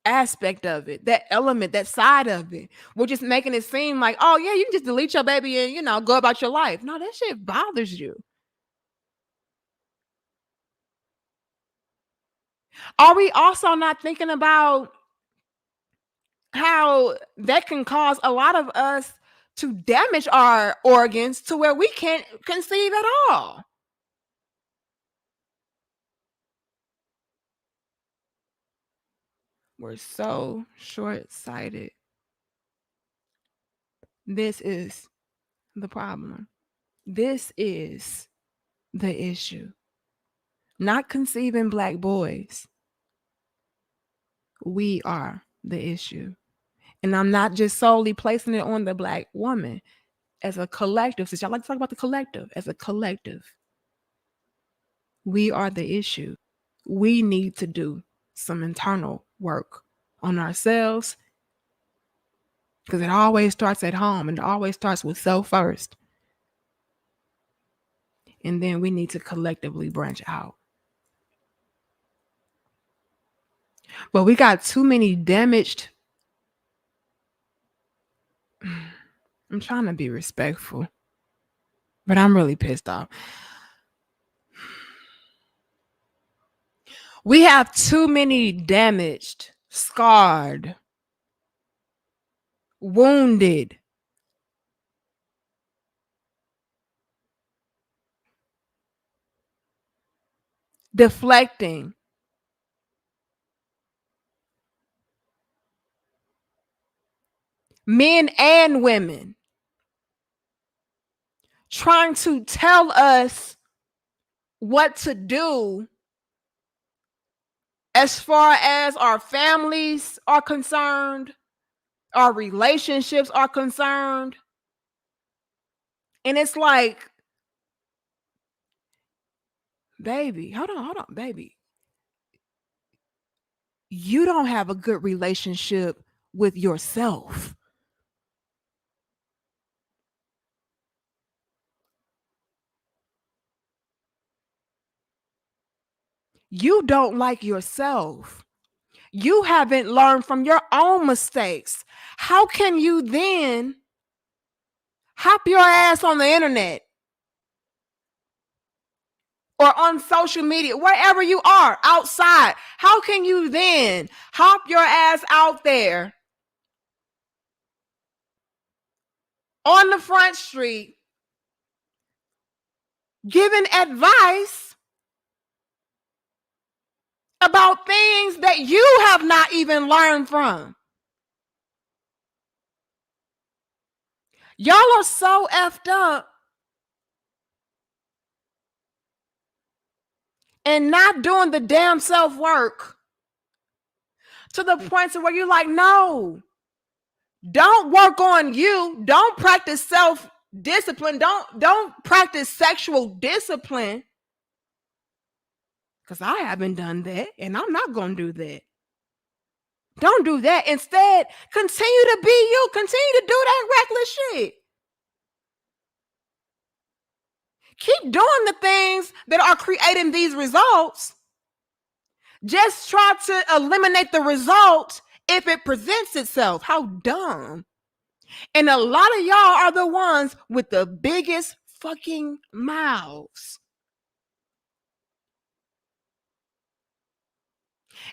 aspect of it, that element, that side of it. We're just making it seem like, oh yeah, you can just delete your baby and, go about your life. No, that shit bothers you. Are we also not thinking about how that can cause a lot of us to damage our organs to where we can't conceive at all. We're so short-sighted. This is the problem. This is the issue. Not conceiving Black boys. We are the issue. And I'm not just solely placing it on the Black woman. As a collective, since y'all like to talk about the collective, as a collective, we are the issue. We need to do some internal work on ourselves because it always starts at home and it always starts with self first. And then we need to collectively branch out. But we got too many damaged. I'm trying to be respectful, but I'm really pissed off. We have too many damaged, scarred, wounded, deflecting, men and women, trying to tell us what to do as far as our families are concerned, our relationships are concerned. And it's like, baby, hold on, baby. You don't have a good relationship with yourself. You don't like yourself. You haven't learned from your own mistakes. How can you then hop your ass on the internet or on social media, wherever you are, outside? How can you then hop your ass out there on the front street giving advice about things that you have not even learned from? Y'all are so effed up and not doing the damn self work to the point to where you're like, no, don't work on you. Don't practice self discipline. Don't practice sexual discipline. Because I haven't done that and I'm not going to do that. Don't do that. Instead, continue to be you. Continue to do that reckless shit. Keep doing the things that are creating these results. Just try to eliminate the result if it presents itself. How dumb. And a lot of y'all are the ones with the biggest fucking mouths.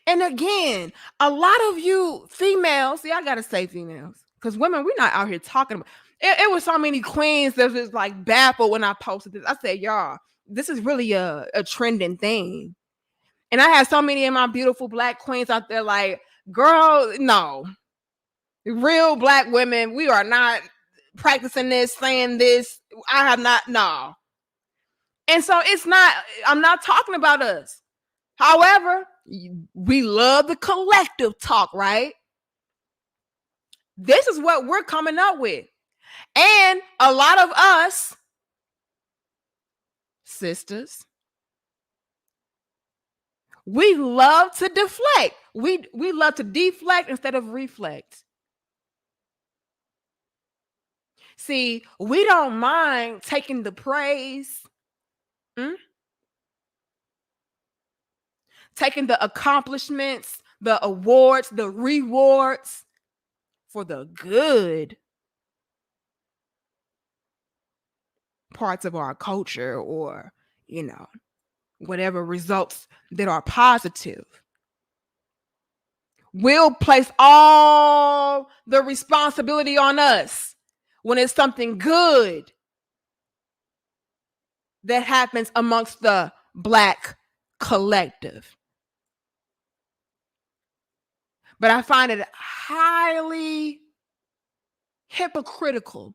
And again, a lot of you females, see, I gotta say females, because women, we're not out here talking about it. Was so many queens that was like baffled when I posted this. I said, y'all, this is really a trending thing. And I had so many of my beautiful Black queens out there like, girl, no. Real Black women, we are not practicing this, saying this. I have not, no. And so it's not, I'm not talking about us. However, we love the collective talk, right? This is what we're coming up with. And a lot of us, sisters, we love to deflect. We love to deflect instead of reflect. See, we don't mind taking the praise, taking the accomplishments, the awards, the rewards for the good parts of our culture, or, you know, whatever results that are positive. will place all the responsibility on us when it's something good that happens amongst the Black collective. But I find it highly hypocritical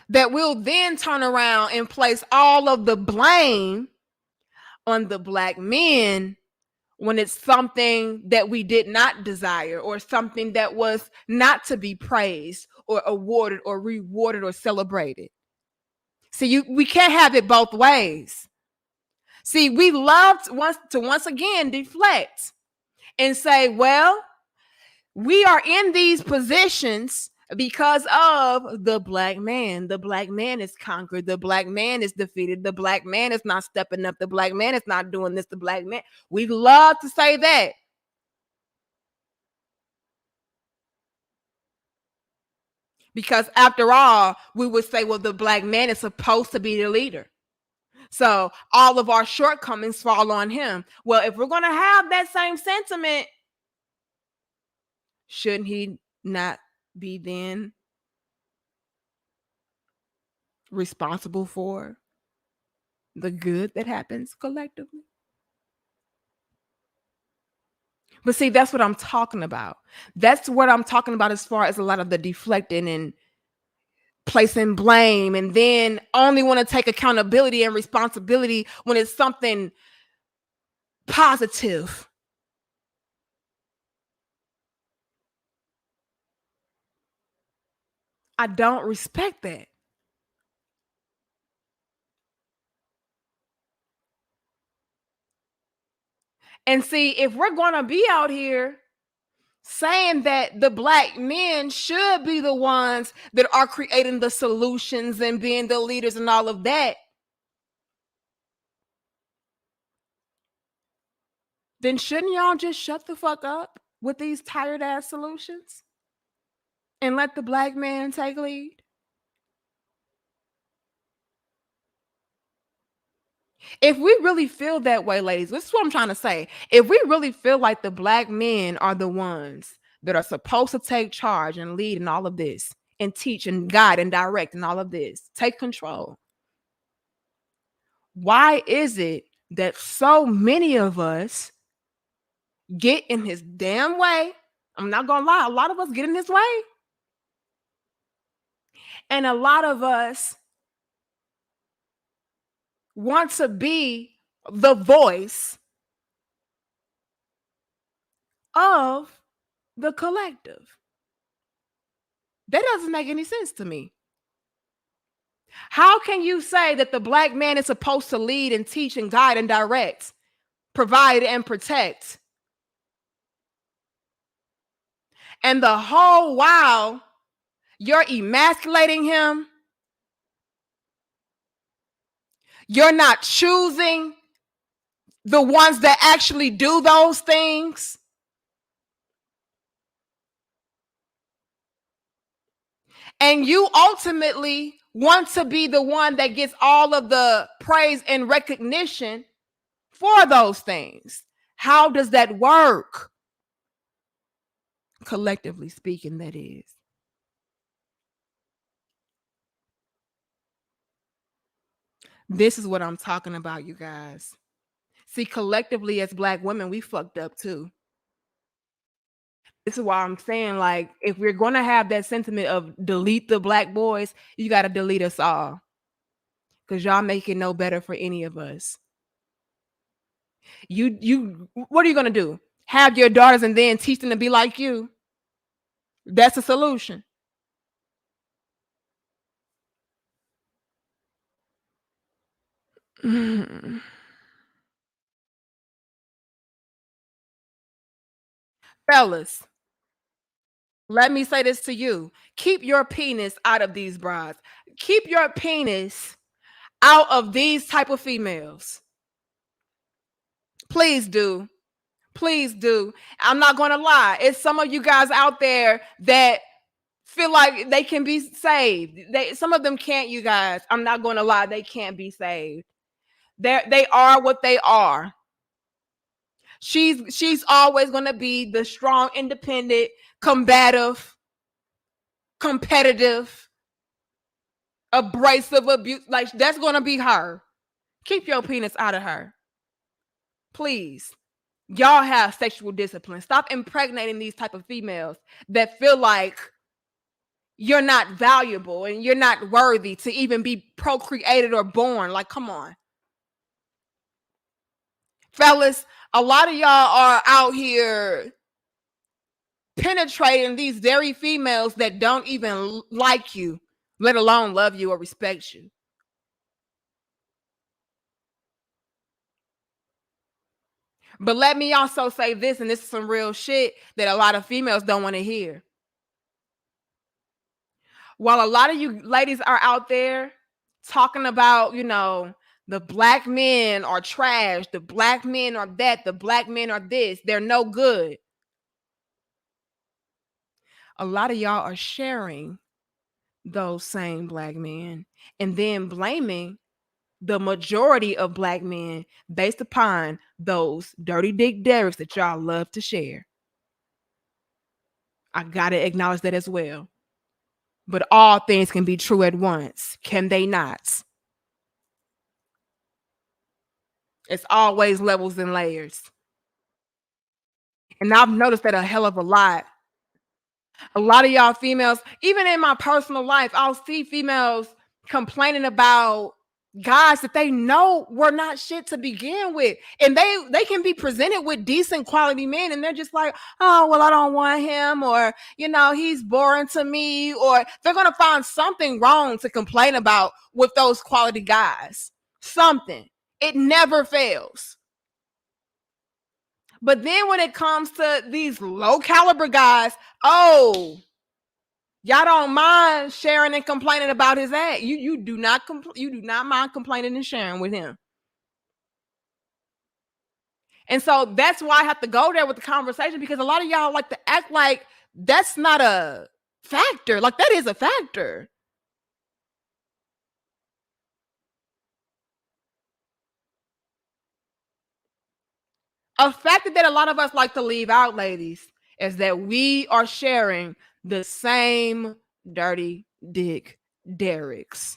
that we'll then turn around and place all of the blame on the Black men when it's something that we did not desire or something that was not to be praised or awarded or rewarded or celebrated. See, we can't have it both ways. See, we love to once again deflect and say, well, we are in these positions because of the Black man. The Black man is conquered. The Black man is defeated. The Black man is not stepping up. The Black man is not doing this. The Black man. We love to say that. Because after all, we would say, well, the Black man is supposed to be the leader. So all of our shortcomings fall on him. Well, if we're going to have that same sentiment, shouldn't he not be then responsible for the good that happens collectively? But see, that's what I'm talking about. That's what I'm talking about as far as a lot of the deflecting and placing blame, and then only want to take accountability and responsibility when it's something positive. I don't respect that. And see, if we're going to be out here saying that the Black men should be the ones that are creating the solutions and being the leaders and all of that, then shouldn't y'all just shut the fuck up with these tired ass solutions and let the Black man take lead? If we really feel that way, ladies, this is what I'm trying to say. If we really feel like the Black men are the ones that are supposed to take charge and lead in all of this and teach and guide and direct in all of this, take control, why is it that so many of us get in his damn way? I'm not gonna lie, a lot of us get in his way. And a lot of us want to be the voice of the collective. That doesn't make any sense to me. How can you say that the Black man is supposed to lead and teach and guide and direct, provide and protect, and the whole while you're emasculating him? You're not choosing the ones that actually do those things. And you ultimately want to be the one that gets all of the praise and recognition for those things. How does that work? Collectively speaking, that is. This is what I'm talking about, you guys. See, collectively as Black women, we fucked up too. This is why I'm saying, like, if we're going to have that sentiment of delete the Black boys, you got to delete us all. Because y'all make it no better for any of us. What are you going to do? Have your daughters and then teach them to be like you? That's a solution. Fellas, let me say this to you. Keep your penis out of these bras. Keep your penis out of these type of females. Please do. Please do. I'm not going to lie. It's some of you guys out there that feel like they can be saved. Some of them can't, you guys. I'm not going to lie. They can't be saved. They are what they are. She's always going to be the strong, independent, combative, competitive, abrasive, abuse. Like, that's going to be her. Keep your penis out of her. Please. Y'all have sexual discipline. Stop impregnating these type of females that feel like you're not valuable and you're not worthy to even be procreated or born. Like, come on. Fellas, a lot of y'all are out here penetrating these very females that don't even like you, let alone love you or respect you. But let me also say this, and this is some real shit that a lot of females don't want to hear. While a lot of you ladies are out there talking about, the black men are trash, the black men are that, the black men are this, they're no good. A lot of y'all are sharing those same black men and then blaming the majority of black men based upon those dirty dick derricks that y'all love to share. I gotta acknowledge that as well. But all things can be true at once, can they not? It's always levels and layers. And I've noticed that a hell of a lot. A lot of y'all females, even in my personal life, I'll see females complaining about guys that they know were not shit to begin with. And they can be presented with decent quality men and they're just like, oh, well, I don't want him, or, he's boring to me, or they're going to find something wrong to complain about with those quality guys. Something. It never fails. But then when it comes to these low caliber guys, oh, y'all don't mind sharing and complaining about his ass. You do not mind complaining and sharing with him. And so that's why I have to go there with the conversation, because a lot of y'all like to act like that's not a factor. Like, that is a factor. A factor that a lot of us like to leave out, ladies, is that we are sharing the same dirty dick derricks.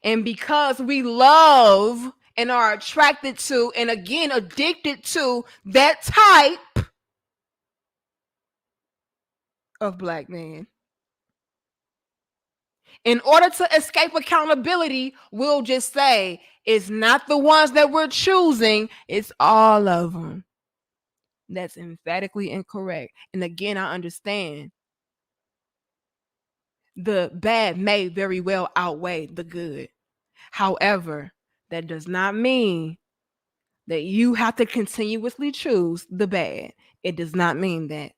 And because we love and are attracted to, and again, addicted to that type of black man, in order to escape accountability, we'll just say it's not the ones that we're choosing, it's all of them. That's emphatically incorrect. And again, I understand the bad may very well outweigh the good. However, that does not mean that you have to continuously choose the bad. It does not mean that.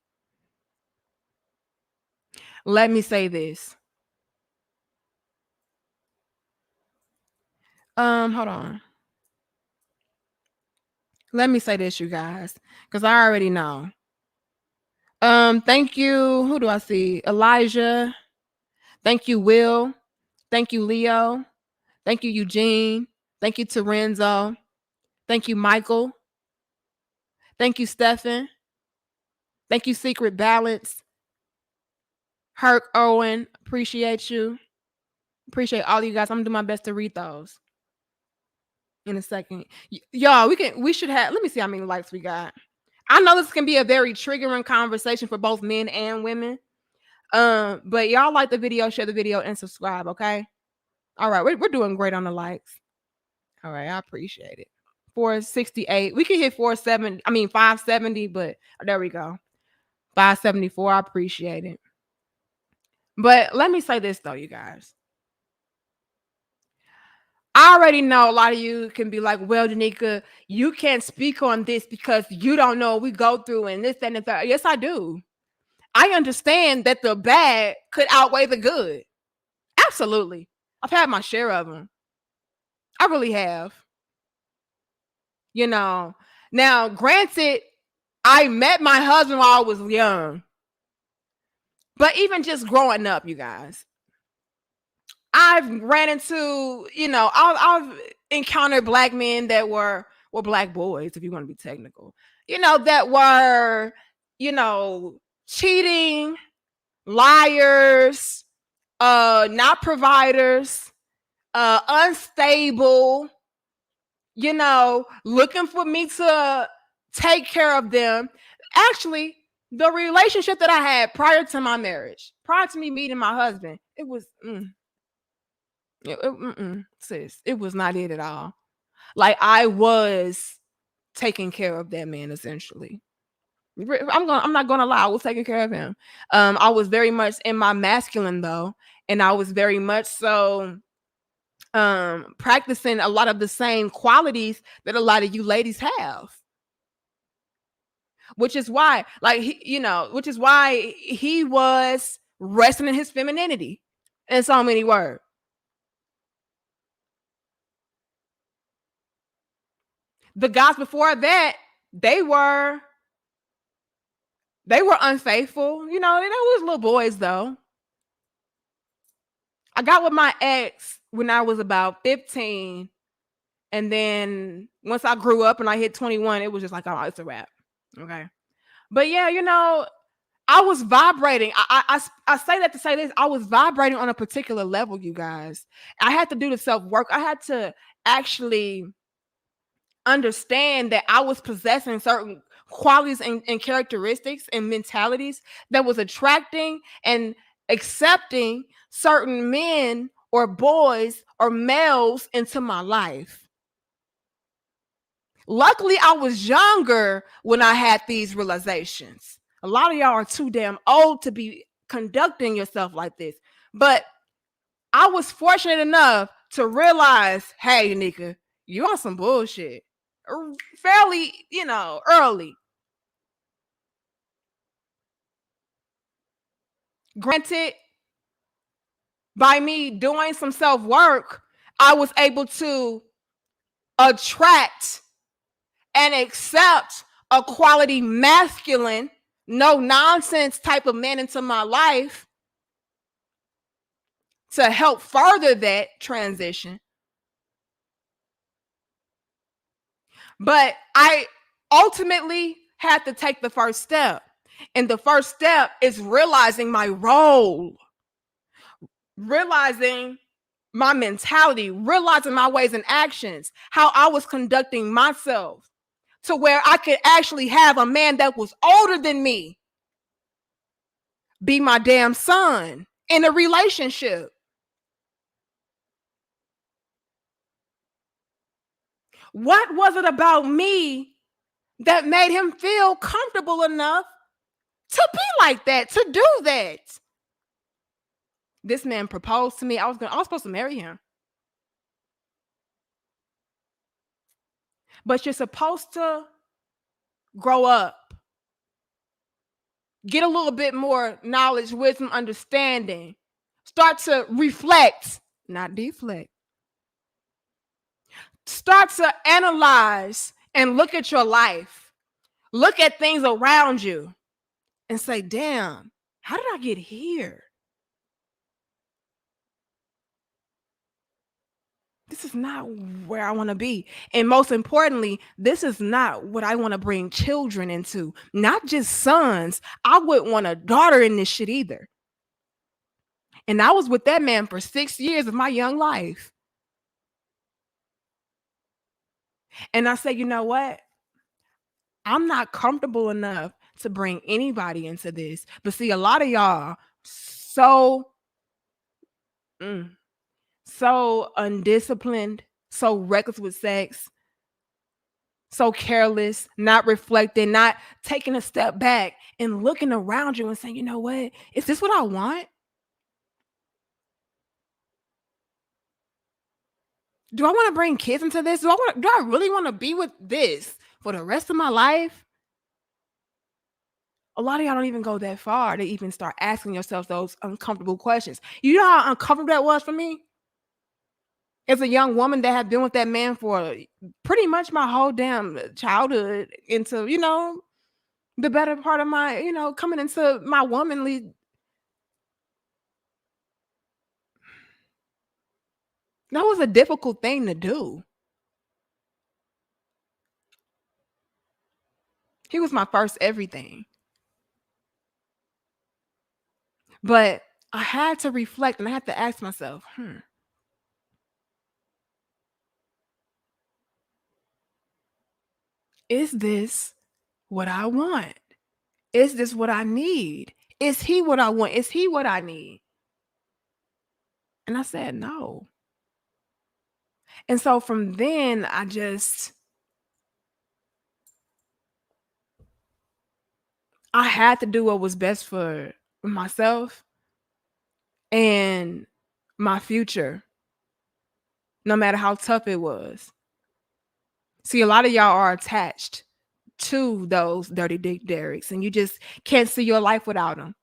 Let me say this. Hold on. Let me say this, you guys, because I already know. Thank you. Who do I see? Elijah. Thank you, Will. Thank you, Leo. Thank you, Eugene. Thank you, Terenzo. Thank you, Michael. Thank you, Stephen. Thank you, Secret Balance. Herc Owen. Appreciate you. Appreciate all of you guys. I'm gonna do my best to read those in a second. Y'all, we should have, let me see how many likes we got. I know this can be a very triggering conversation for both men and women. But y'all like the video, share the video, and subscribe, okay? All right, we're doing great on the likes. All right, I appreciate it. 468. We can hit 570, but there we go. 574. I appreciate it. But let me say this though, you guys. I already know a lot of you can be like, well, Danica, you can't speak on this because you don't know what we go through and this, that, and the third. Yes, I do. I understand that the bad could outweigh the good. Absolutely. I've had my share of them. I really have. Now, granted, I met my husband while I was young. But even just growing up, you guys, I've ran into, I've encountered black men that were, well, black boys, if you want to be technical, that were, cheating, liars, not providers, unstable, looking for me to take care of them. Actually, the relationship that I had prior to my marriage, prior to me meeting my husband, it was, sis, it was not it at all. Like, I was taking care of that man essentially. I'm not gonna lie, I was taking care of him. I was very much in my masculine though, and I was very much so practicing a lot of the same qualities that a lot of you ladies have. Which is why, like, which is why he was resting in his femininity in so many words. The guys before that, they were unfaithful. They was little boys though. I got with my ex when I was about 15. And then once I grew up and I hit 21, it was just like, oh, it's a wrap. Okay. But yeah, I was vibrating. I say that to say this. I was vibrating on a particular level, you guys. I had to do the self-work. I had to actually understand that I was possessing certain qualities and characteristics and mentalities that was attracting and accepting certain men or boys or males into my life. Luckily, I was younger when I had these realizations. A lot of y'all are too damn old to be conducting yourself like this. But I was fortunate enough to realize, hey, Nika, you on some bullshit. Fairly, early. Granted, by me doing some self-work, I was able to attract and accept a quality masculine, no nonsense type of man into my life to help further that transition. But I ultimately had to take the first step. And the first step is realizing my role, realizing my mentality, realizing my ways and actions, how I was conducting myself to where I could actually have a man that was older than me be my damn son in a relationship. What was it about me that made him feel comfortable enough to be like that, to do that? This man proposed to me. I was supposed to marry him. But you're supposed to grow up, get a little bit more knowledge, wisdom, understanding, start to reflect, not deflect. Start to analyze and look at your life, look at things around you and say, damn, how did I get here? This is not where I want to be. And most importantly, this is not what I want to bring children into, not just sons. I wouldn't want a daughter in this shit either. And I was with that man for 6 years of my young life. And I said, you know what? I'm not comfortable enough to bring anybody into this. But see, a lot of y'all so undisciplined, so reckless with sex, so careless, not reflecting, not taking a step back and looking around you and saying, you know what? Is this what I want? Do I want to bring kids into this? Do I really want to be with this for the rest of my life? A lot of y'all don't even go that far to even start asking yourself those uncomfortable questions. You know how uncomfortable that was for me? As a young woman that had been with that man for pretty much my whole damn childhood into, the better part of my, coming into my womanly. That was a difficult thing to do. He was my first everything. But I had to reflect and I had to ask myself, is this what I want? Is this what I need? Is he what I want? Is he what I need? And I said, no. And so from then, I had to do what was best for myself and my future, no matter how tough it was. See, a lot of y'all are attached to those dirty Dick Derricks, and you just can't see your life without him.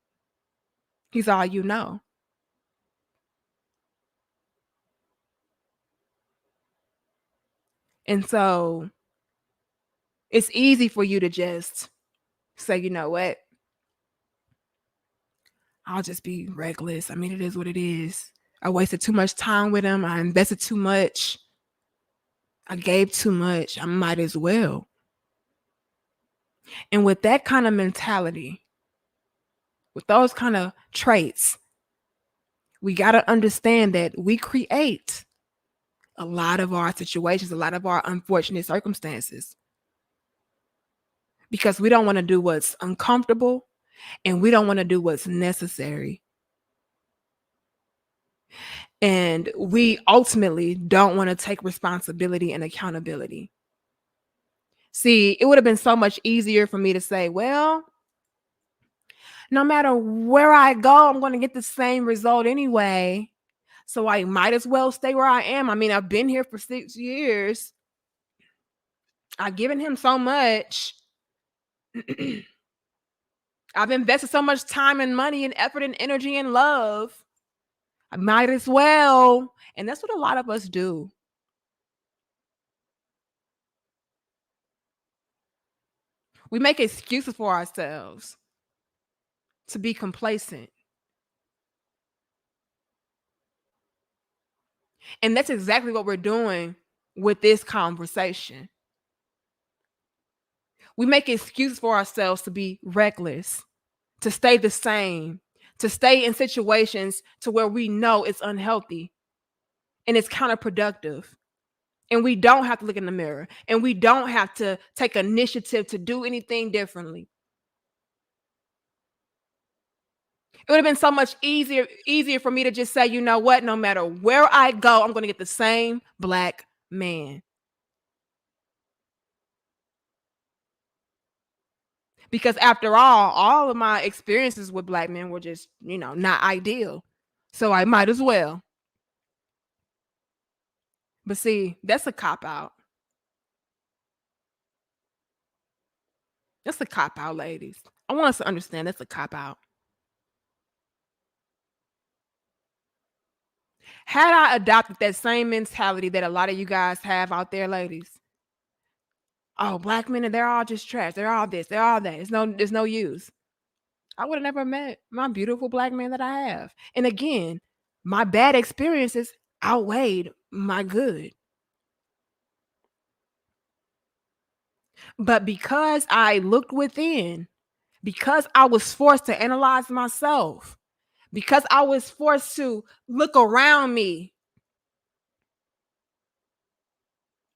He's all you know. And so it's easy for you to just say, you know what? I'll just be reckless. I mean, it is what it is. I wasted too much time with him. I invested too much. I gave too much. I might as well. And with that kind of mentality, with those kind of traits, we got to understand that we create a lot of our situations, a lot of our unfortunate circumstances because we don't want to do what's uncomfortable and we don't want to do what's necessary. And we ultimately don't want to take responsibility and accountability. See, it would have been so much easier for me to say, well, no matter where I go, I'm going to get the same result anyway. So I might as well stay where I am. I mean, I've been here for 6 years. I've given him so much. I've invested so much time and money and effort and energy and love. I might as well. And that's what a lot of us do. We make excuses for ourselves to be complacent. And that's exactly what we're doing with this conversation. We make excuses for ourselves to be reckless, to stay the same, to stay in situations to where we know it's unhealthy and it's counterproductive. And we don't have to look in the mirror and we don't have to take initiative to do anything differently. It would have been so much easier for me to just say, you know what, no matter where I go, I'm going to get the same black man. Because after all of my experiences with black men were just, not ideal. So I might as well. But see, that's a cop out. That's a cop out, ladies. I want us to understand that's a cop out. Had I adopted that same mentality that a lot of you guys have out there, ladies, oh, black men, they're all just trash. They're all this. They're all that. There's no use. I would have never met my beautiful black man that I have. And again, my bad experiences outweighed my good. But because I looked within, because I was forced to analyze myself, because I was forced to look around me,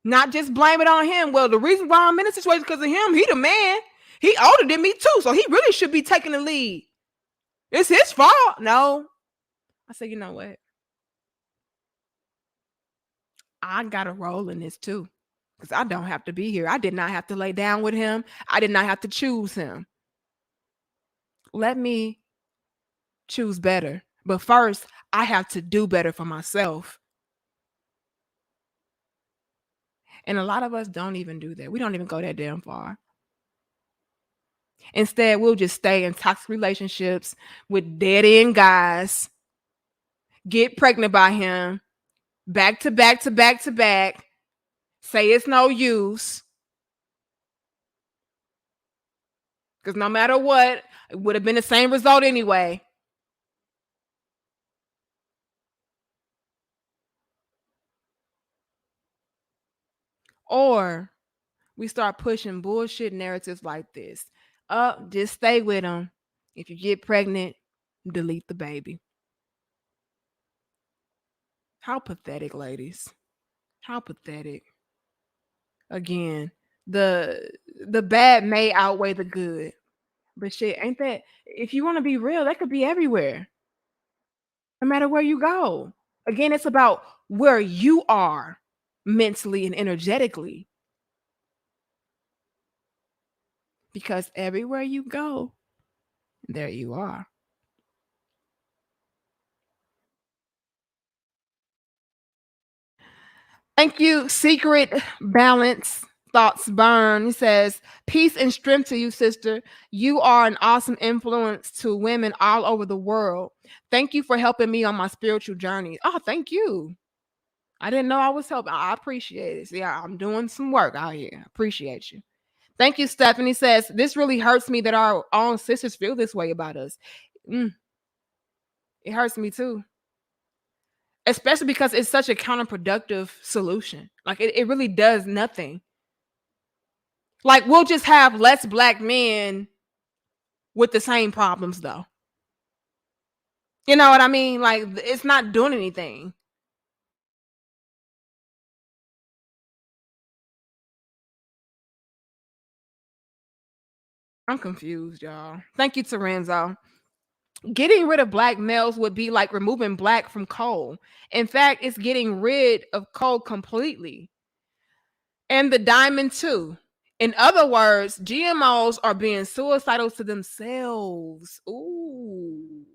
not just blame it on him. Well, the reason why I'm in this situation is because of him. He the man. He older than me too, so he really should be taking the lead. It's his fault. No. I said, you know what? I got a role in this too. Because I don't have to be here. I did not have to lay down with him. I did not have to choose him. Let me choose better. But first, I have to do better for myself. And a lot of us don't even do that. We don't even go that damn far. Instead, we'll just stay in toxic relationships with dead end guys, get pregnant by him, back to back to back to back, say it's no use. Because no matter what, it would have been the same result anyway. Or we start pushing bullshit narratives like this. Just stay with them. If you get pregnant, delete the baby. How pathetic, ladies. How pathetic. Again, the bad may outweigh the good. But shit, ain't that, if you want to be real, that could be everywhere. No matter where you go. Again, it's about where you are mentally and energetically. Because everywhere you go, there you are. Thank you, Secret Balance Thoughts Burn. He says, peace and strength to you, sister. You are an awesome influence to women all over the world. Thank you for helping me on my spiritual journey. Oh, thank you. I didn't know I was helping. I appreciate it. See, I'm doing some work out here. Appreciate you. Thank you, Stephanie. Says, this really hurts me that our own sisters feel this way about us. It hurts me too. Especially because it's such a counterproductive solution. Like it really does nothing. Like we'll just have less black men with the same problems though. You know what I mean? Like it's not doing anything. I'm confused, y'all. Thank you, Terenzo. Getting rid of black males would be like removing black from coal. In fact, it's getting rid of coal completely. And the diamond too. In other words, GMOs are being suicidal to themselves. Ooh.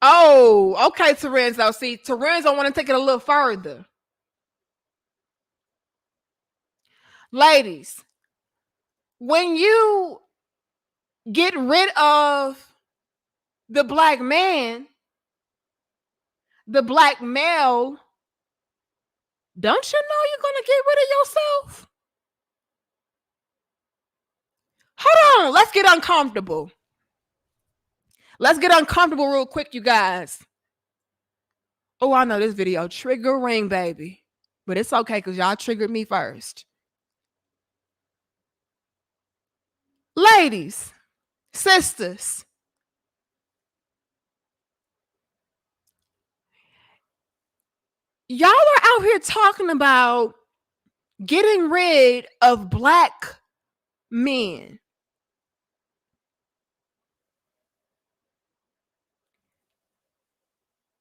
Oh, okay, Terenzo. See, Terenzo want to take it a little further. Ladies, when you get rid of the black man, the black male, don't you know you're going to get rid of yourself? Hold on, let's get uncomfortable. Let's get uncomfortable real quick, you guys. Oh, I know this video triggering, baby. But it's okay because y'all triggered me first. Ladies, sisters, y'all are out here talking about getting rid of black men.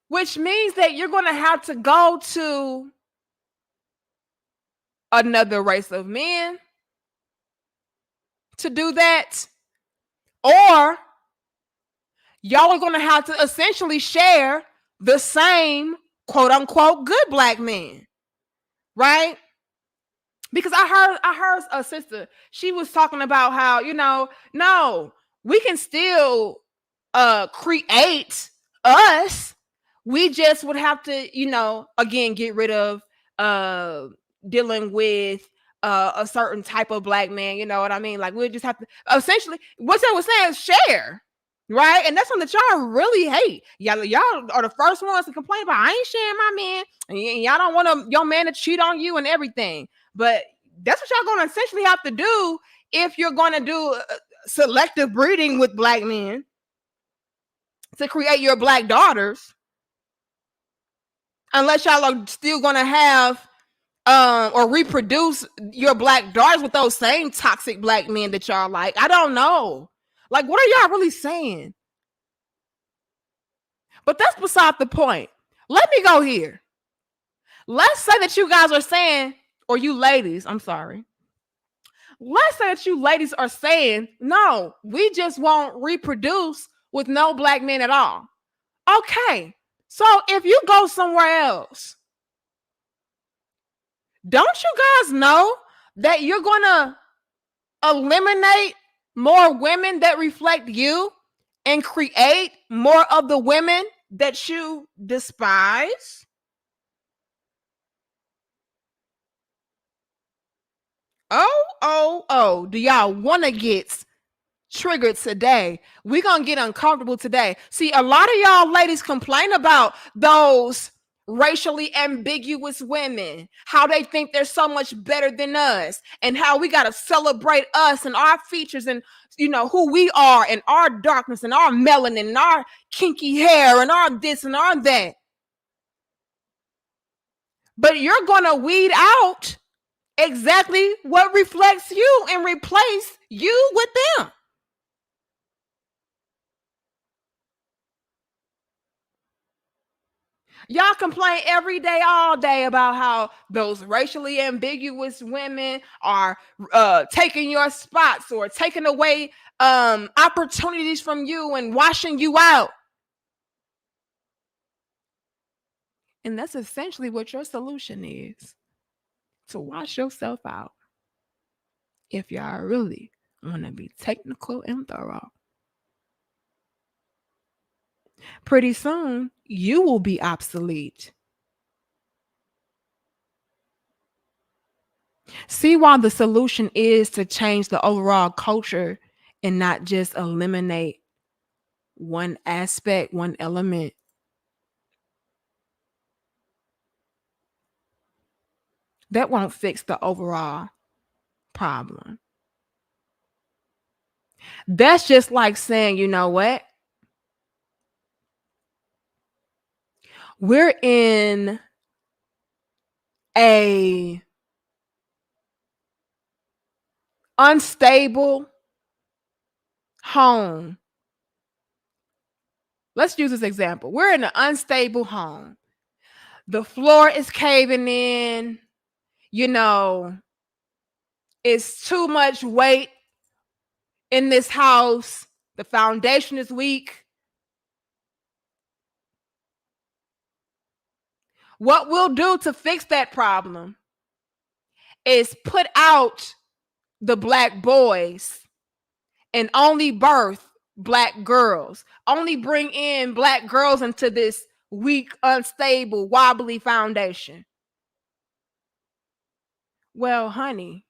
Which means that you're going to have to go to another race of men to do that. Or y'all are going to have to essentially share the same quote unquote good black men. Right? Because I heard a sister, she was talking about how, no, we can still create us. We just would have to, again, get rid of dealing with a certain type of black man. You know what I mean? Like we just have to essentially what I was saying is share. Right. And that's something that y'all really hate. Y'all are the first ones to complain about I ain't sharing my man. And y'all don't want your man to cheat on you and everything. But that's what y'all going to essentially have to do if you're going to do selective breeding with black men to create your black daughters. Unless y'all are still going to have or reproduce your black daughters with those same toxic black men that y'all like. I don't know. Like, what are y'all really saying? But that's beside the point. Let me go here. Let's say that you guys are saying, or you ladies, I'm sorry. Let's say that you ladies are saying, no, we just won't reproduce with no black men at all. Okay. So if you go somewhere else, don't you guys know that you're going to eliminate more women that reflect you and create more of the women that you despise? Oh, do y'all want to get triggered today. We're going to get uncomfortable today. See, a lot of y'all ladies complain about those racially ambiguous women, how they think they're so much better than us, and how we got to celebrate us and our features and, you know, who we are and our darkness and our melanin and our kinky hair and our this and our that. But you're going to weed out exactly what reflects you and replace you with them. Y'all complain every day, all day about how those racially ambiguous women are taking your spots or taking away opportunities from you and washing you out. And that's essentially what your solution is, to wash yourself out if y'all really want to be technical and thorough. Pretty soon, you will be obsolete. See why the solution is to change the overall culture and not just eliminate one aspect, one element. That won't fix the overall problem. That's just like saying, you know what? We're in a unstable home. Let's use this example. We're in an unstable home. The floor is caving in, you know, it's too much weight in this house. The foundation is weak. What we'll do to fix that problem is put out the black boys and only birth black girls. Only bring in black girls into this weak, unstable, wobbly foundation. Well, honey,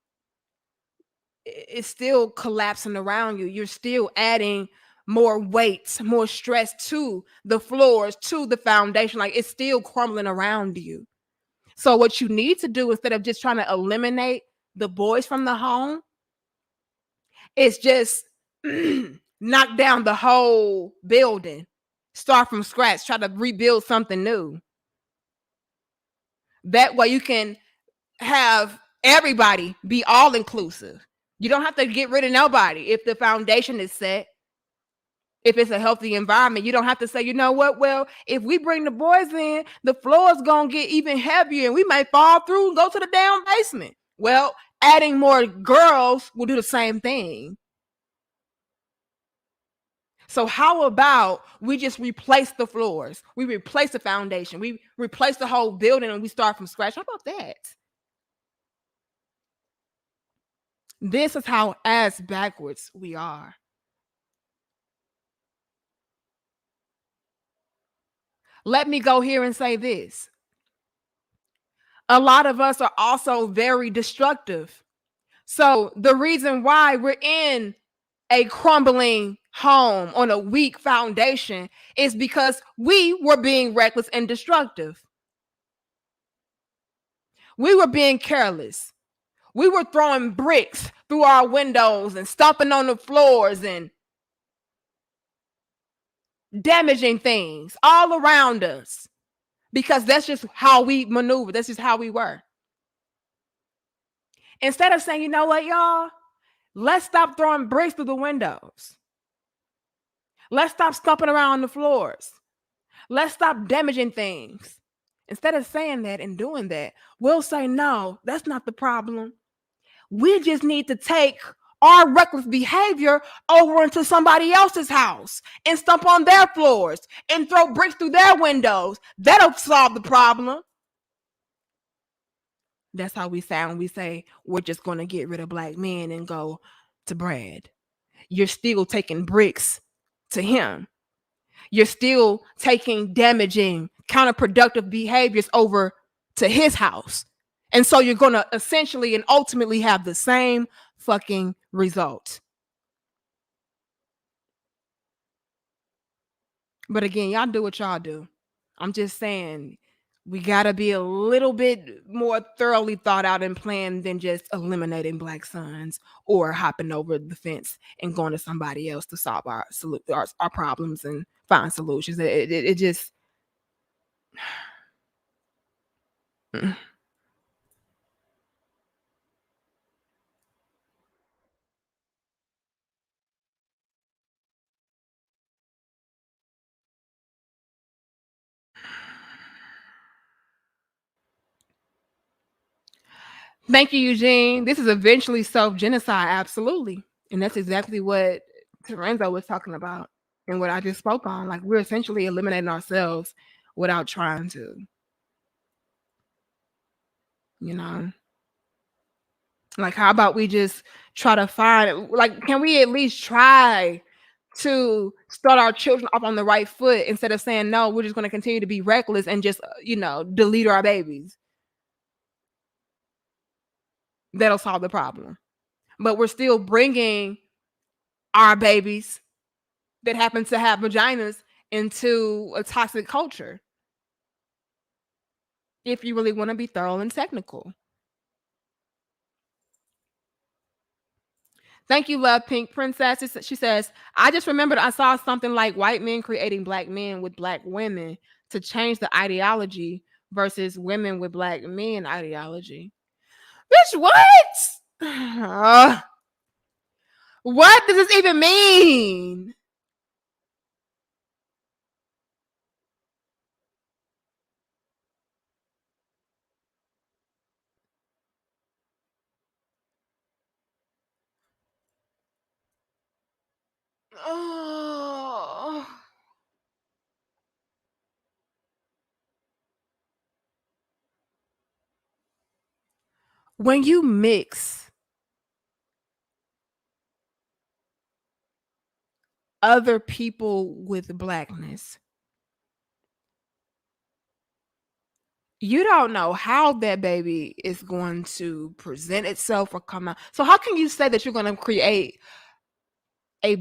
it's still collapsing around you. You're still adding more weight, more stress to the floors, to the foundation. Like, it's still crumbling around you. So what you need to do, instead of just trying to eliminate the boys from the home, is just knock down the whole building, start from scratch, try to rebuild something new. That way you can have everybody be all inclusive. You don't have to get rid of nobody if the foundation is set. If it's a healthy environment, you don't have to say, you know what, well, if we bring the boys in, the floor is going to get even heavier and we may fall through and go to the down basement. Well, adding more girls will do the same thing. So how about we just replace the floors? We replace the foundation. We replace the whole building and we start from scratch. How about that? This is how ass backwards we are. Let me go here and say this. A lot of us are also very destructive. So the reason why we're in a crumbling home on a weak foundation is because we were being reckless and destructive. We were being careless. We were throwing bricks through our windows and stomping on the floors and damaging things all around us, because that's just how we maneuver. That's just how we were. Instead of saying, you know what, y'all, let's stop throwing bricks through the windows. Let's stop stomping around on the floors. Let's stop damaging things. Instead of saying that and doing that, we'll say, no, that's not the problem. We just need to take our reckless behavior over into somebody else's house and stomp on their floors and throw bricks through their windows. That'll solve the problem. That's how we sound. We say we're just going to get rid of black men and go to Brad. You're still taking bricks to him. You're still taking damaging, counterproductive behaviors over to his house. And so you're going to essentially and ultimately have the same fucking result. But again, y'all do what y'all do. I'm just saying we gotta be a little bit more thoroughly thought out and planned than just eliminating black sons or hopping over the fence and going to somebody else to solve our problems and find solutions. It just Thank you, Eugene. This is eventually self-genocide, absolutely. And that's exactly what Terenzo was talking about and what I just spoke on. Like we're essentially eliminating ourselves without trying to, you know. Like, how about we just try to find like, can we at least try to start our children off on the right foot instead of saying no, we're just going to continue to be reckless and just, delete our babies. That'll solve the problem. But we're still bringing our babies that happen to have vaginas into a toxic culture. If you really want to be thorough and technical. Thank you, Love Pink Princess. She says, I just remembered I saw something like white men creating black men with black women to change the ideology versus women with black men ideology. Bitch, what? What does this even mean? Oh. When you mix other people with blackness, you don't know how that baby is going to present itself or come out. So how can you say that you're going to create a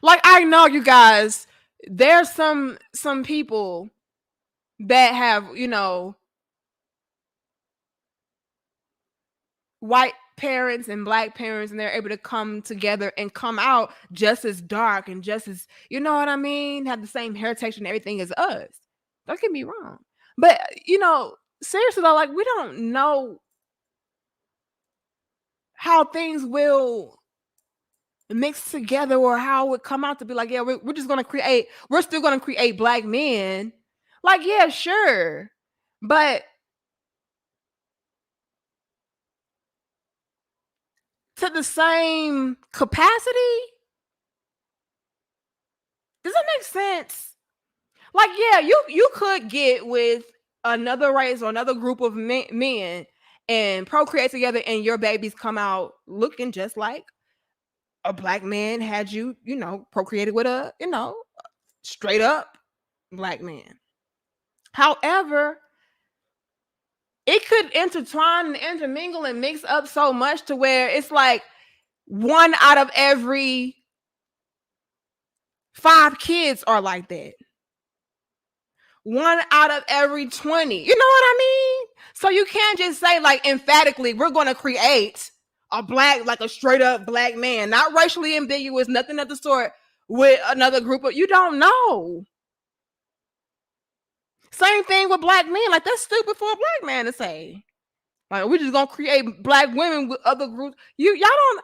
like, I know, you guys, there's some people that have, white parents and black parents, and they're able to come together and come out just as dark and just as, you know what I mean, have the same hair texture and everything as us. Don't get me wrong. But, seriously though, like, we don't know how things will mix together or how it would come out to be like, yeah, we're just going to we're still going to create black men. Like, yeah, sure. But to the same capacity, does that make sense? Like, yeah, you could get with another race or another group of men and procreate together, and your babies come out looking just like a black man had procreated with a, straight up black man. However, it could intertwine and intermingle and mix up so much to where it's like one out of every 5 kids are like that. One out of every 20. You know what I mean? So you can't just say, like, emphatically, we're going to create a black, like a straight up black man, not racially ambiguous, nothing of the sort, with another group of, you don't know. Same thing with black men. Like, that's stupid for a black man to say. Like, we're just gonna create black women with other groups. Y'all don't,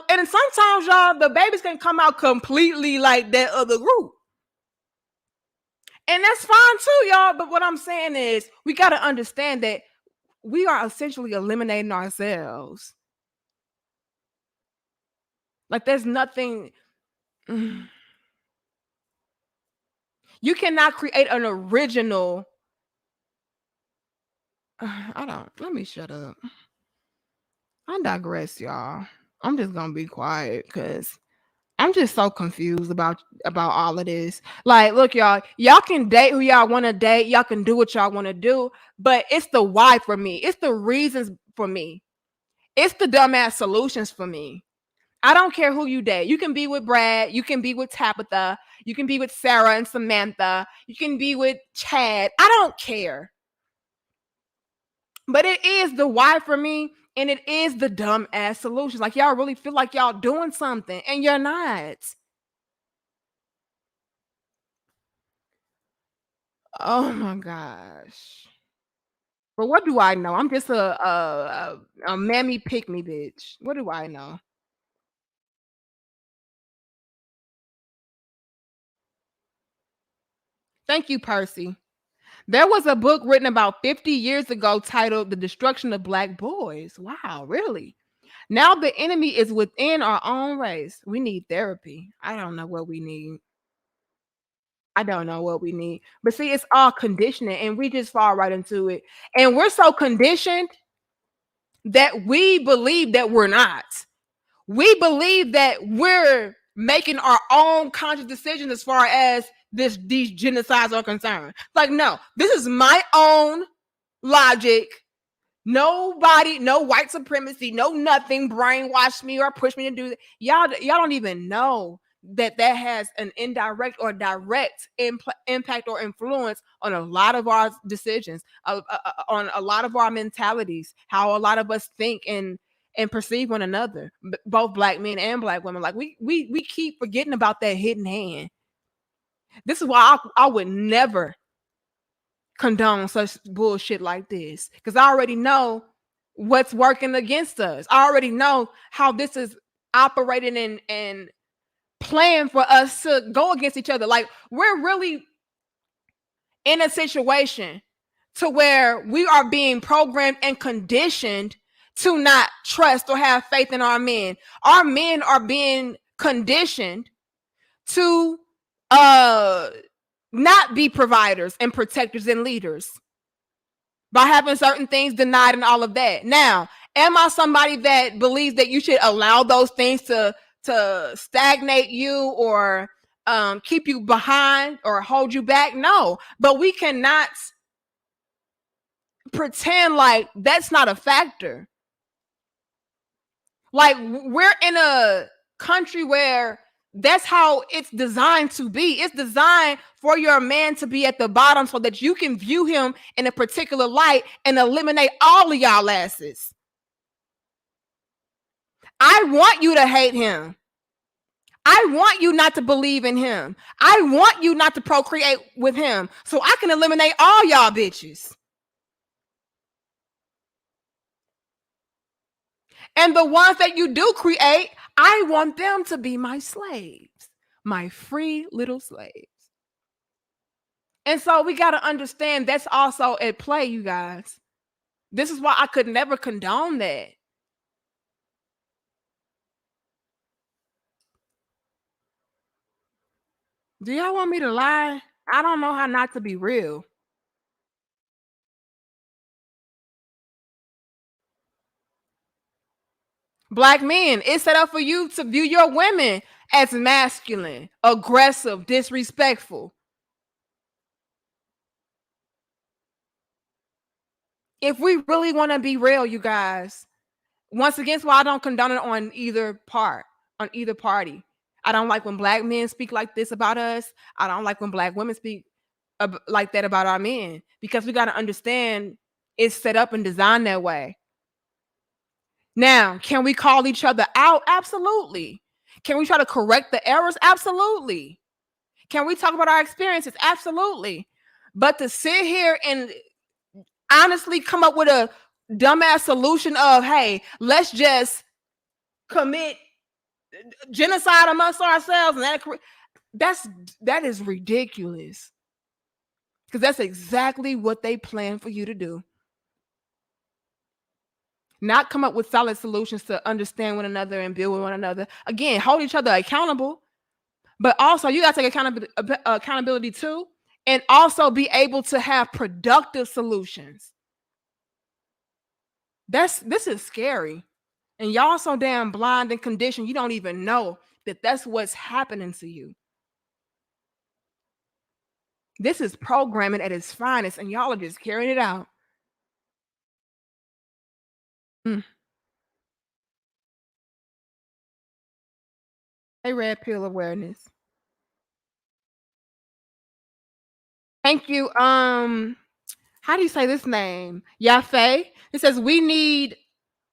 and sometimes y'all, the babies can come out completely like that other group. And that's fine too, y'all. But what I'm saying is we gotta understand that we are essentially eliminating ourselves. Like, there's nothing. You cannot create an original. Let me shut up. I digress, y'all. I'm just gonna be quiet because I'm just so confused about all of this. Like, look, y'all can date who y'all want to date. Y'all can do what y'all want to do, but it's the why for me. It's the reasons for me. It's the dumbass solutions for me. I don't care who you date. You can be with Brad, you can be with Tabitha, you can be with Sarah and Samantha, you can be with Chad. I don't care. But it is the why for me, and it is the dumb ass solutions. Like y'all really feel like y'all doing something, and you're not. Oh my gosh. But what do I know? I'm just a mammy pick me bitch. What do I know? Thank you, Percy. There was a book written about 50 years ago titled The Destruction of Black Boys. Wow, really? Now the enemy is within our own race. We need therapy. I don't know what we need. I don't know what we need. But see, it's all conditioning and we just fall right into it. And we're so conditioned that we believe that we're not. We believe that we're making our own conscious decisions as far as these genocides are concerned. Like, no, this is my own logic. Nobody, no white supremacy, no nothing brainwashed me or pushed me to do that. Y'all don't even know that that has an indirect or direct impact or influence on a lot of our decisions, on a lot of our mentalities, how a lot of us think and perceive one another, both black men and black women. Like we keep forgetting about that hidden hand. This is why I would never condone such bullshit like this because I already know what's working against us. I already know how this is operating and playing for us to go against each other. Like we're really in a situation to where we are being programmed and conditioned to not trust or have faith in our men. Our men are being conditioned to not be providers and protectors and leaders by having certain things denied and all of that. Now, am I somebody that believes that you should allow those things to stagnate you or keep you behind or hold you back? No, but we cannot pretend like that's not a factor. Like we're in a country where that's how it's designed to be. It's designed for your man to be at the bottom so that you can view him in a particular light and eliminate all of y'all asses. I want you to hate him. I want you not to believe in him. I want you not to procreate with him so I can eliminate all y'all bitches. And the ones that you do create, I want them to be my slaves, my free little slaves. And so we got to understand that's also at play, you guys. This is why I could never condone that. Do y'all want me to lie? I don't know how not to be real. Black men, it's set up for you to view your women as masculine, aggressive, disrespectful. If we really want to be real, you guys, once again, why I don't condone it on either part, on either party. I don't like when black men speak like this about us. I don't like when black women speak like that about our men because we got to understand it's set up and designed that way. Now, can we call each other out? Absolutely. Can we try to correct the errors? Absolutely. Can we talk about our experiences? Absolutely. But to sit here and honestly come up with a dumbass solution of, hey, let's just commit genocide amongst ourselves, and that is ridiculous. Because that's exactly what they plan for you to do. Not come up with solid solutions to understand one another and build with one another. Again, hold each other accountable, but also you got to take accountability too, and also be able to have productive solutions. This is scary, and y'all so damn blind and conditioned you don't even know that that's what's happening to you. This is programming at its finest, and y'all are just carrying it out. Mm. Hey, red pill awareness. Thank you. How do you say this name? Yafe. It says we need.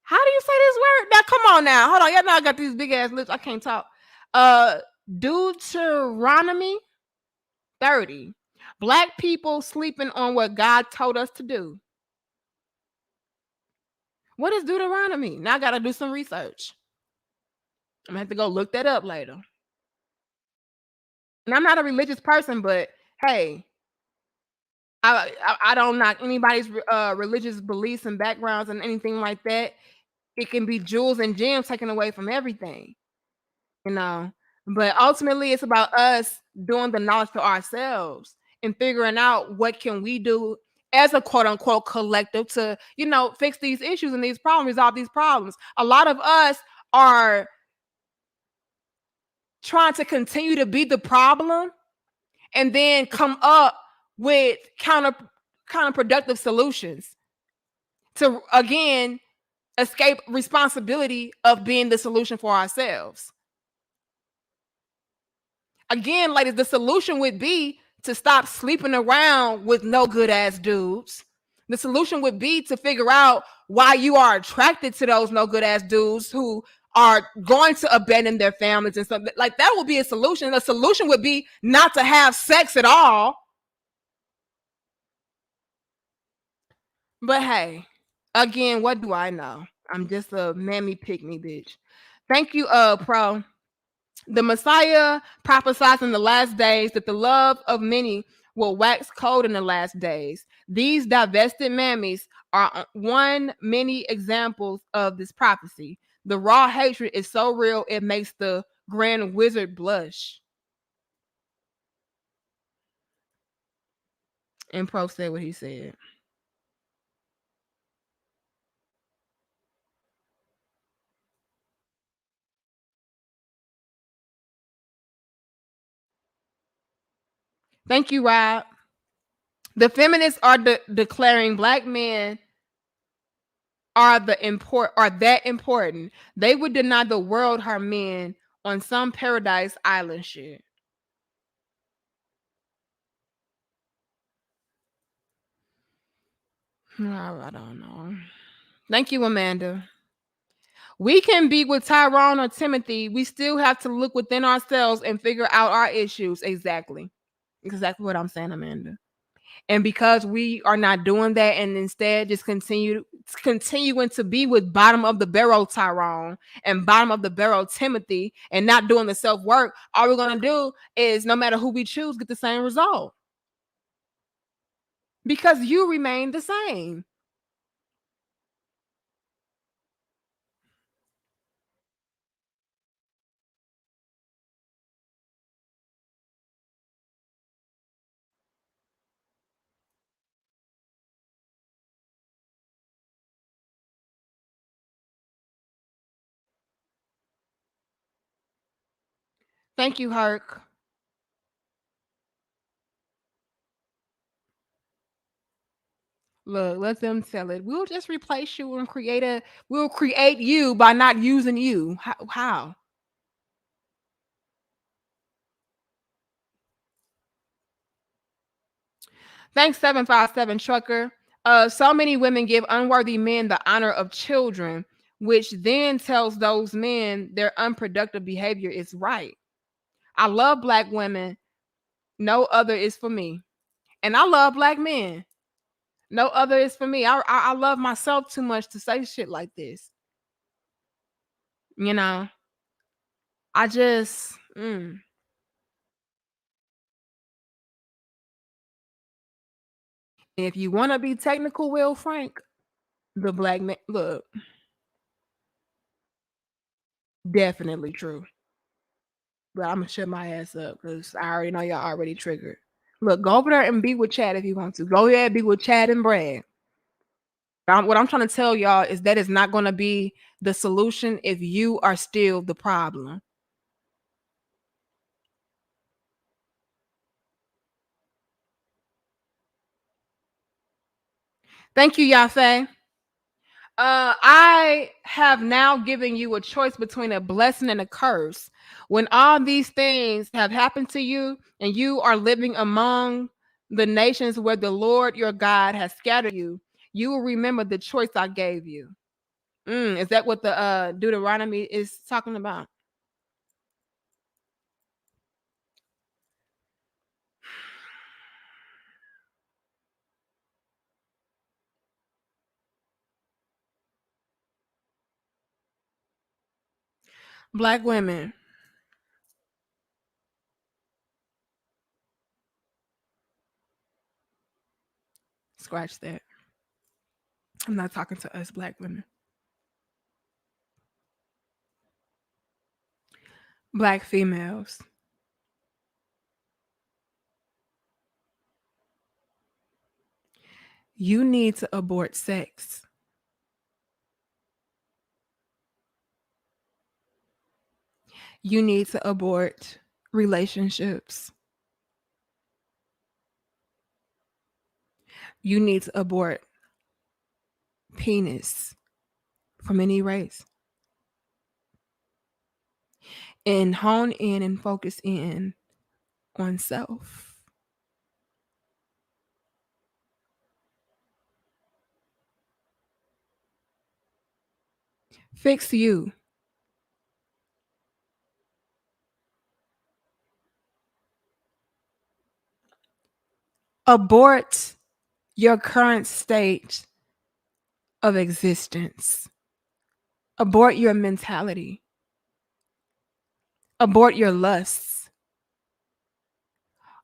How do you say this word? Now, come on now. Hold on. Y'all know I got these big ass lips. I can't talk. Uh, Deuteronomy 30. Black people sleeping on what God told us to do. What is Deuteronomy? Now I gotta do some research. I'm gonna have to go look that up later. And I'm not a religious person, but hey, I don't knock anybody's religious beliefs and backgrounds and anything like that. It can be jewels and gems taken away from everything, you know. But ultimately, it's about us doing the knowledge to ourselves and figuring out what can we do as a quote unquote collective to, fix these issues and these problems, resolve these problems. A lot of us are trying to continue to be the problem and then come up with counterproductive solutions to again escape responsibility of being the solution for ourselves. Again, ladies, the solution would be to stop sleeping around with no good ass dudes. The solution would be to figure out why you are attracted to those no good ass dudes who are going to abandon their families and stuff. Like that would be a solution. The solution would be not to have sex at all. But hey, again, what do I know? I'm just a mammy pick me bitch. Thank you, Pro. The Messiah prophesies in the last days that the love of many will wax cold in the last days. These divested mammies are one many examples of this prophecy. The raw hatred is so real it makes the grand wizard blush. And Pro said what he said. Thank you, Rob. The feminists are declaring black men are that important. They would deny the world her men on some paradise island shit. I don't know. Thank you, Amanda. We can be with Tyrone or Timothy. We still have to look within ourselves and figure out our issues. Exactly. Exactly what I'm saying, Amanda. And because we are not doing that and instead just continuing to be with bottom of the barrel Tyrone and bottom of the barrel Timothy and not doing the self-work, all we're gonna do is no matter who we choose, get the same result. Because you remain the same. Thank you, Herc. Look, let them tell it. We'll just replace you and we'll create you by not using you. How? Thanks, 757 Trucker. So many women give unworthy men the honor of children, which then tells those men their unproductive behavior is right. I love black women. No other is for me. And I love black men. No other is for me. I love myself too much to say shit like this. You know, I just, if you want to be technical, Will Frank, the black man, look, definitely true. But I'm gonna shut my ass up because I already know y'all already triggered. Look, go over there and be with Chad if you want to. Go ahead, be with Chad and Brad. What I'm trying to tell y'all is that is not going to be the solution if you are still the problem. Thank you, Yafe. I have now given you a choice between a blessing and a curse. When all these things have happened to you and you are living among the nations where the Lord your God has scattered you, you will remember the choice I gave you. Is that what the Deuteronomy is talking about? Black women, scratch that. I'm not talking to us black women. Black females, you need to abort sex. You need to abort relationships. You need to abort penis from any race and hone in and focus in on self. Fix you. Abort your current state of existence. Abort your mentality. Abort your lusts.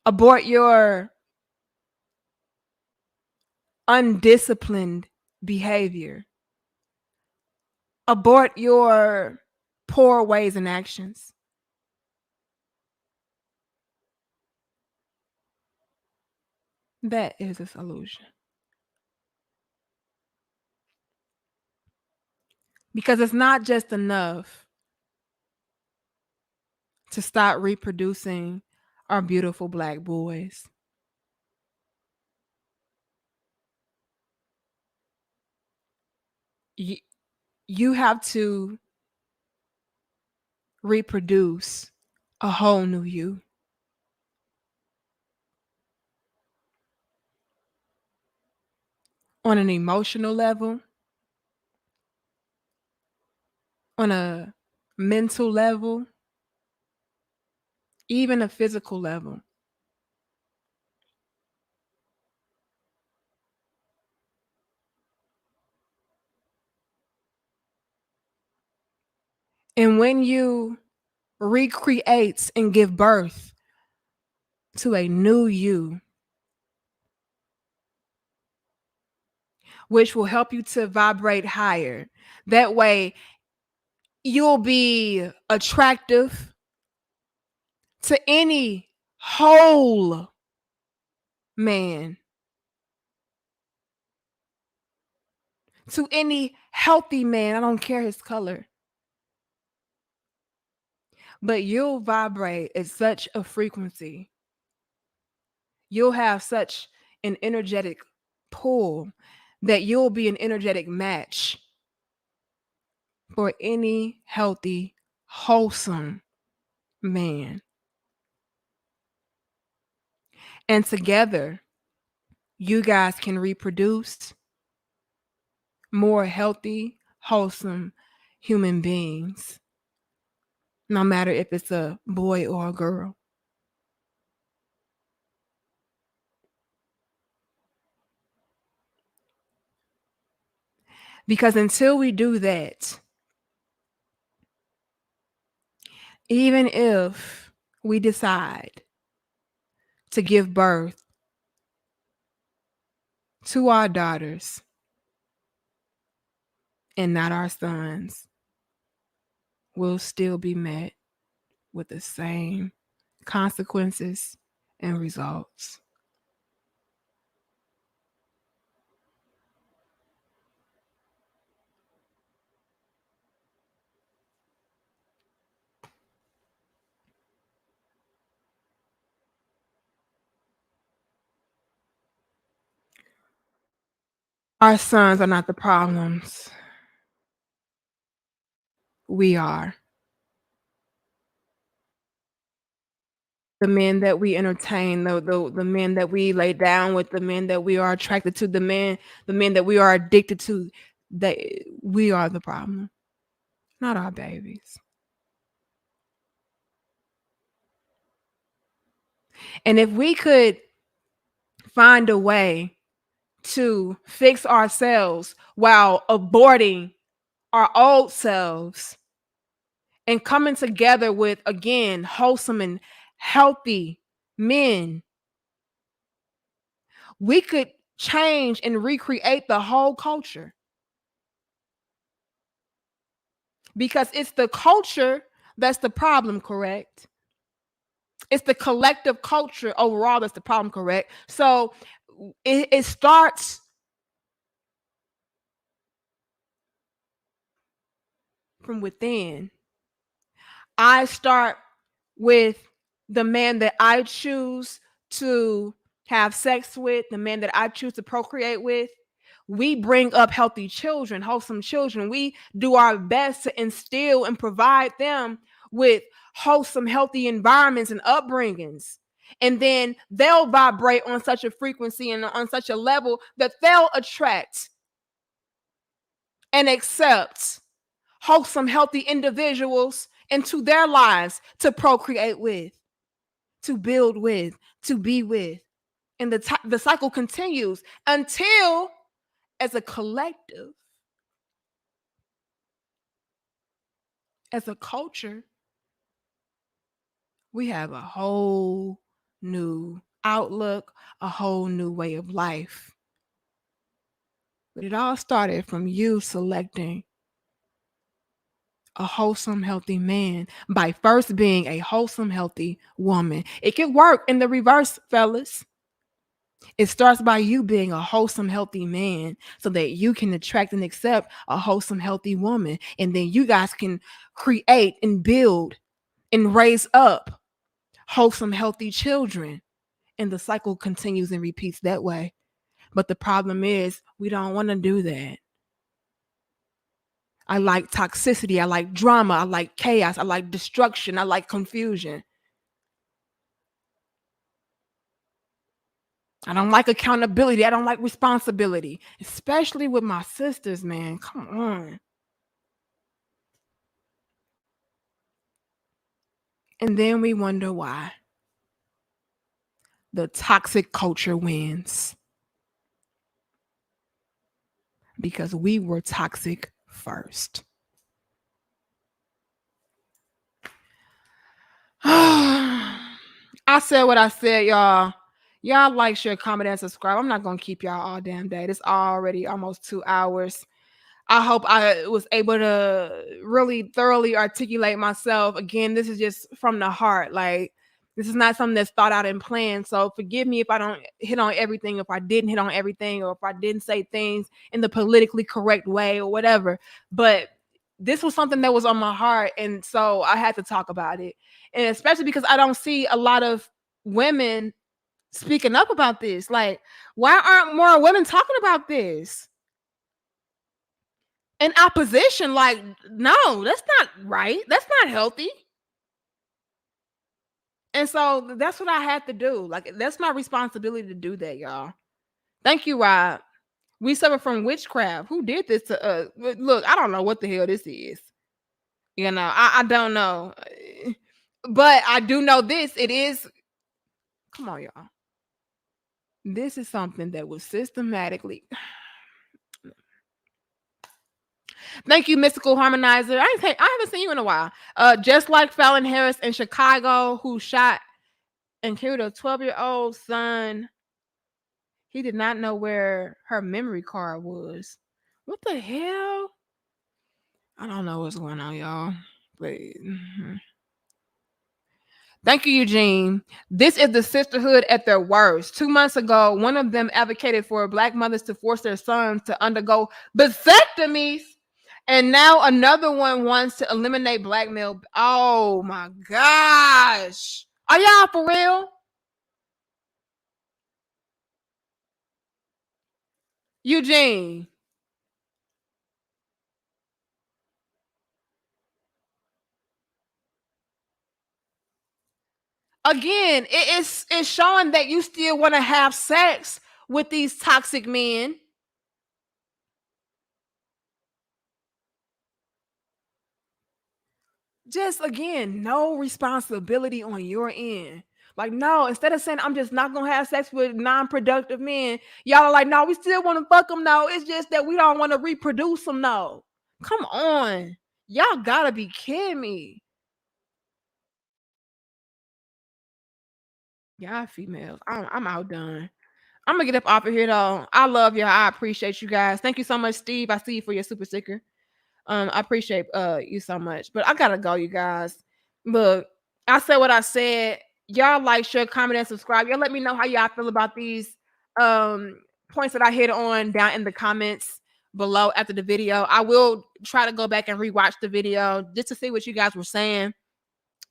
Abort your undisciplined behavior. Abort your poor ways and actions. That is a solution. Because it's not just enough to stop reproducing our beautiful black boys. You, you have to reproduce a whole new you on an emotional level, on a mental level, even a physical level. And when you recreate and give birth to a new you, which will help you to vibrate higher, that way you'll be attractive to any whole man, to any healthy man. I don't care his color, but you'll vibrate at such a frequency. You'll have such an energetic pull that you'll be an energetic match for any healthy, wholesome man. And together, you guys can reproduce more healthy, wholesome human beings, no matter if it's a boy or a girl. Because until we do that, even if we decide to give birth to our daughters and not our sons, we'll still be met with the same consequences and results. Our sons are not the problems. we are. The men that we entertain, the men that we lay down with, the men that we are attracted to, the men that we are addicted to, we are the problem, not our babies. And if we could find a way to fix ourselves while aborting our old selves and coming together with, again, wholesome and healthy men, we could change and recreate the whole culture, because it's the culture that's the problem, correct? It's the collective culture overall that's the problem, correct? So it starts from within. I start with the man that I choose to have sex with, the man that I choose to procreate with. We bring up healthy children, wholesome children. We do our best to instill and provide them with wholesome, healthy environments and upbringings. And then they'll vibrate on such a frequency and on such a level that they'll attract and accept wholesome, healthy individuals into their lives to procreate with, to build with, to be with. And the cycle continues until, as a collective, as a culture, we have a whole new outlook, a whole new way of life. But it all started from you selecting a wholesome, healthy man by first being a wholesome, healthy woman. It can work in the reverse, fellas. It starts by you being a wholesome, healthy man so that you can attract and accept a wholesome, healthy woman. And then you guys can create and build and raise up wholesome, healthy children. And the cycle continues and repeats that way. But the problem is, we don't want to do that. I like toxicity. I like drama. I like chaos. I like destruction. I like confusion. I don't like accountability. I don't like responsibility, especially with my sisters, man. Come on. And then we wonder why the toxic culture wins, because we were toxic first. I said what I said, y'all. Y'all like, share, comment, and subscribe. I'm not going to keep y'all all damn day. It's already almost 2 hours. I hope I was able to really thoroughly articulate myself. Again, this is just from the heart. Like, this is not something that's thought out and planned. So forgive me if I don't hit on everything, if I didn't hit on everything, or if I didn't say things in the politically correct way or whatever. But this was something that was on my heart. And so I had to talk about it. And especially because I don't see a lot of women speaking up about this. Like, why aren't more women talking about this? In opposition, like, no, that's not right. That's not healthy. And so that's what I had to do. Like, that's my responsibility to do that, y'all. Thank you, Rob. We suffer from witchcraft. Who did this to us? Look, I don't know what the hell this is. I don't know. But I do know this. It is, come on, y'all. This is something that was systematically. Thank you, Mystical Harmonizer. I haven't seen you in a while. Just like Fallon Harris in Chicago, who shot and killed a 12-year-old son. He did not know where her memory card was. What the hell? I don't know what's going on, y'all. But thank you, Eugene. This is the sisterhood at their worst. 2 months ago, one of them advocated for Black mothers to force their sons to undergo vasectomies. And now another one wants to eliminate Black male. Oh my gosh. Are y'all for real? Eugene. again, it's showing that you still want to have sex with these toxic men. Just again, no responsibility on your end. Like, no, instead of saying I'm just not gonna have sex with non-productive men, y'all are like, no, we still want to fuck them. No, it's just that we don't want to reproduce them. No, come on, y'all gotta be kidding me. Y'all females, I'm outdone. I'm gonna get up off of here though. I love y'all. I appreciate you guys. Thank you so much, Steve. I see you for your super sticker. I appreciate you so much. But I gotta go, you guys. Look, I said what I said. Y'all like, share, comment, and subscribe. Y'all let me know how y'all feel about these points that I hit on down in the comments below after the video. I will try to go back and rewatch the video just to see what you guys were saying.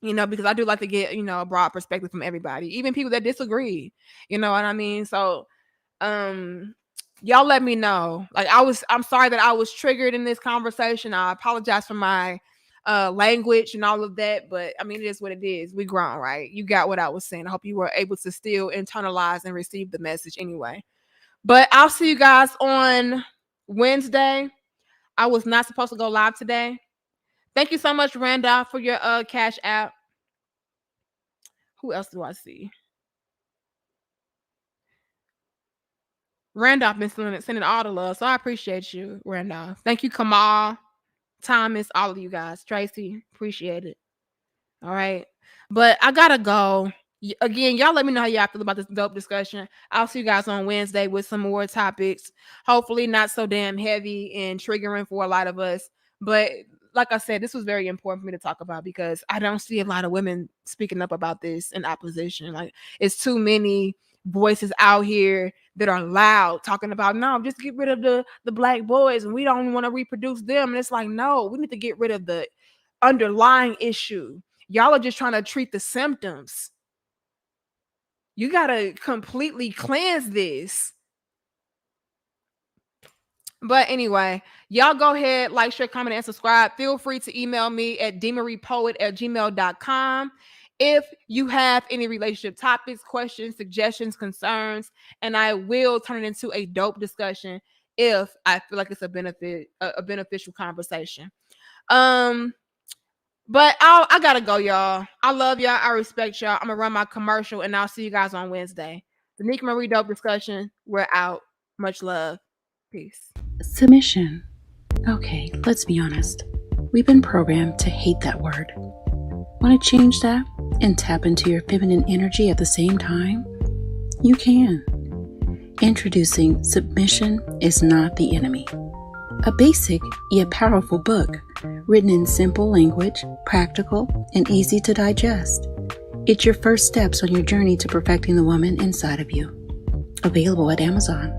You know, because I do like to get, you know, a broad perspective from everybody, even people that disagree. You know what I mean? So y'all let me know. Like, I'm sorry that I was triggered in this conversation. I apologize for my language and all of that, but I mean, it is what it is. We grown, right? You got what I was saying. I hope you were able to still internalize and receive the message anyway. But I'll see you guys on Wednesday. I was not supposed to go live today. Thank you so much, Randolph, for your Cash App. Who else do I see? Randolph been sending all the love, so I appreciate you, Randolph. Thank you, Kamal, Thomas, all of you guys. Tracy, appreciate it. All right, but I gotta go. Again, y'all let me know how y'all feel about this dope discussion. I'll see you guys on Wednesday with some more topics. Hopefully not so damn heavy and triggering for a lot of us. But like I said, this was very important for me to talk about because I don't see a lot of women speaking up about this in opposition. Like, it's too many voices out here that are loud talking about, no, just get rid of the black boys and we don't want to reproduce them. And it's like, no, we need to get rid of the underlying issue. Y'all are just trying to treat the symptoms. You got to completely cleanse this. But anyway, y'all go ahead, like, share, comment, and subscribe. Feel free to email me at demariepoet@gmail.com if you have any relationship topics, questions, suggestions, concerns, and I will turn it into a dope discussion if I feel like it's a beneficial conversation. But I gotta go, y'all. I love y'all. I respect y'all. I'm gonna run my commercial, and I'll see you guys on Wednesday. The Nika Marie Dope discussion. We're out. Much love. Peace. Submission. Okay, let's be honest. We've been programmed to hate that word. Want to change that and tap into your feminine energy at the same time? You can. Introducing Submission is Not the Enemy. A basic yet powerful book, written in simple language, practical, and easy to digest. It's your first steps on your journey to perfecting the woman inside of you. Available at Amazon.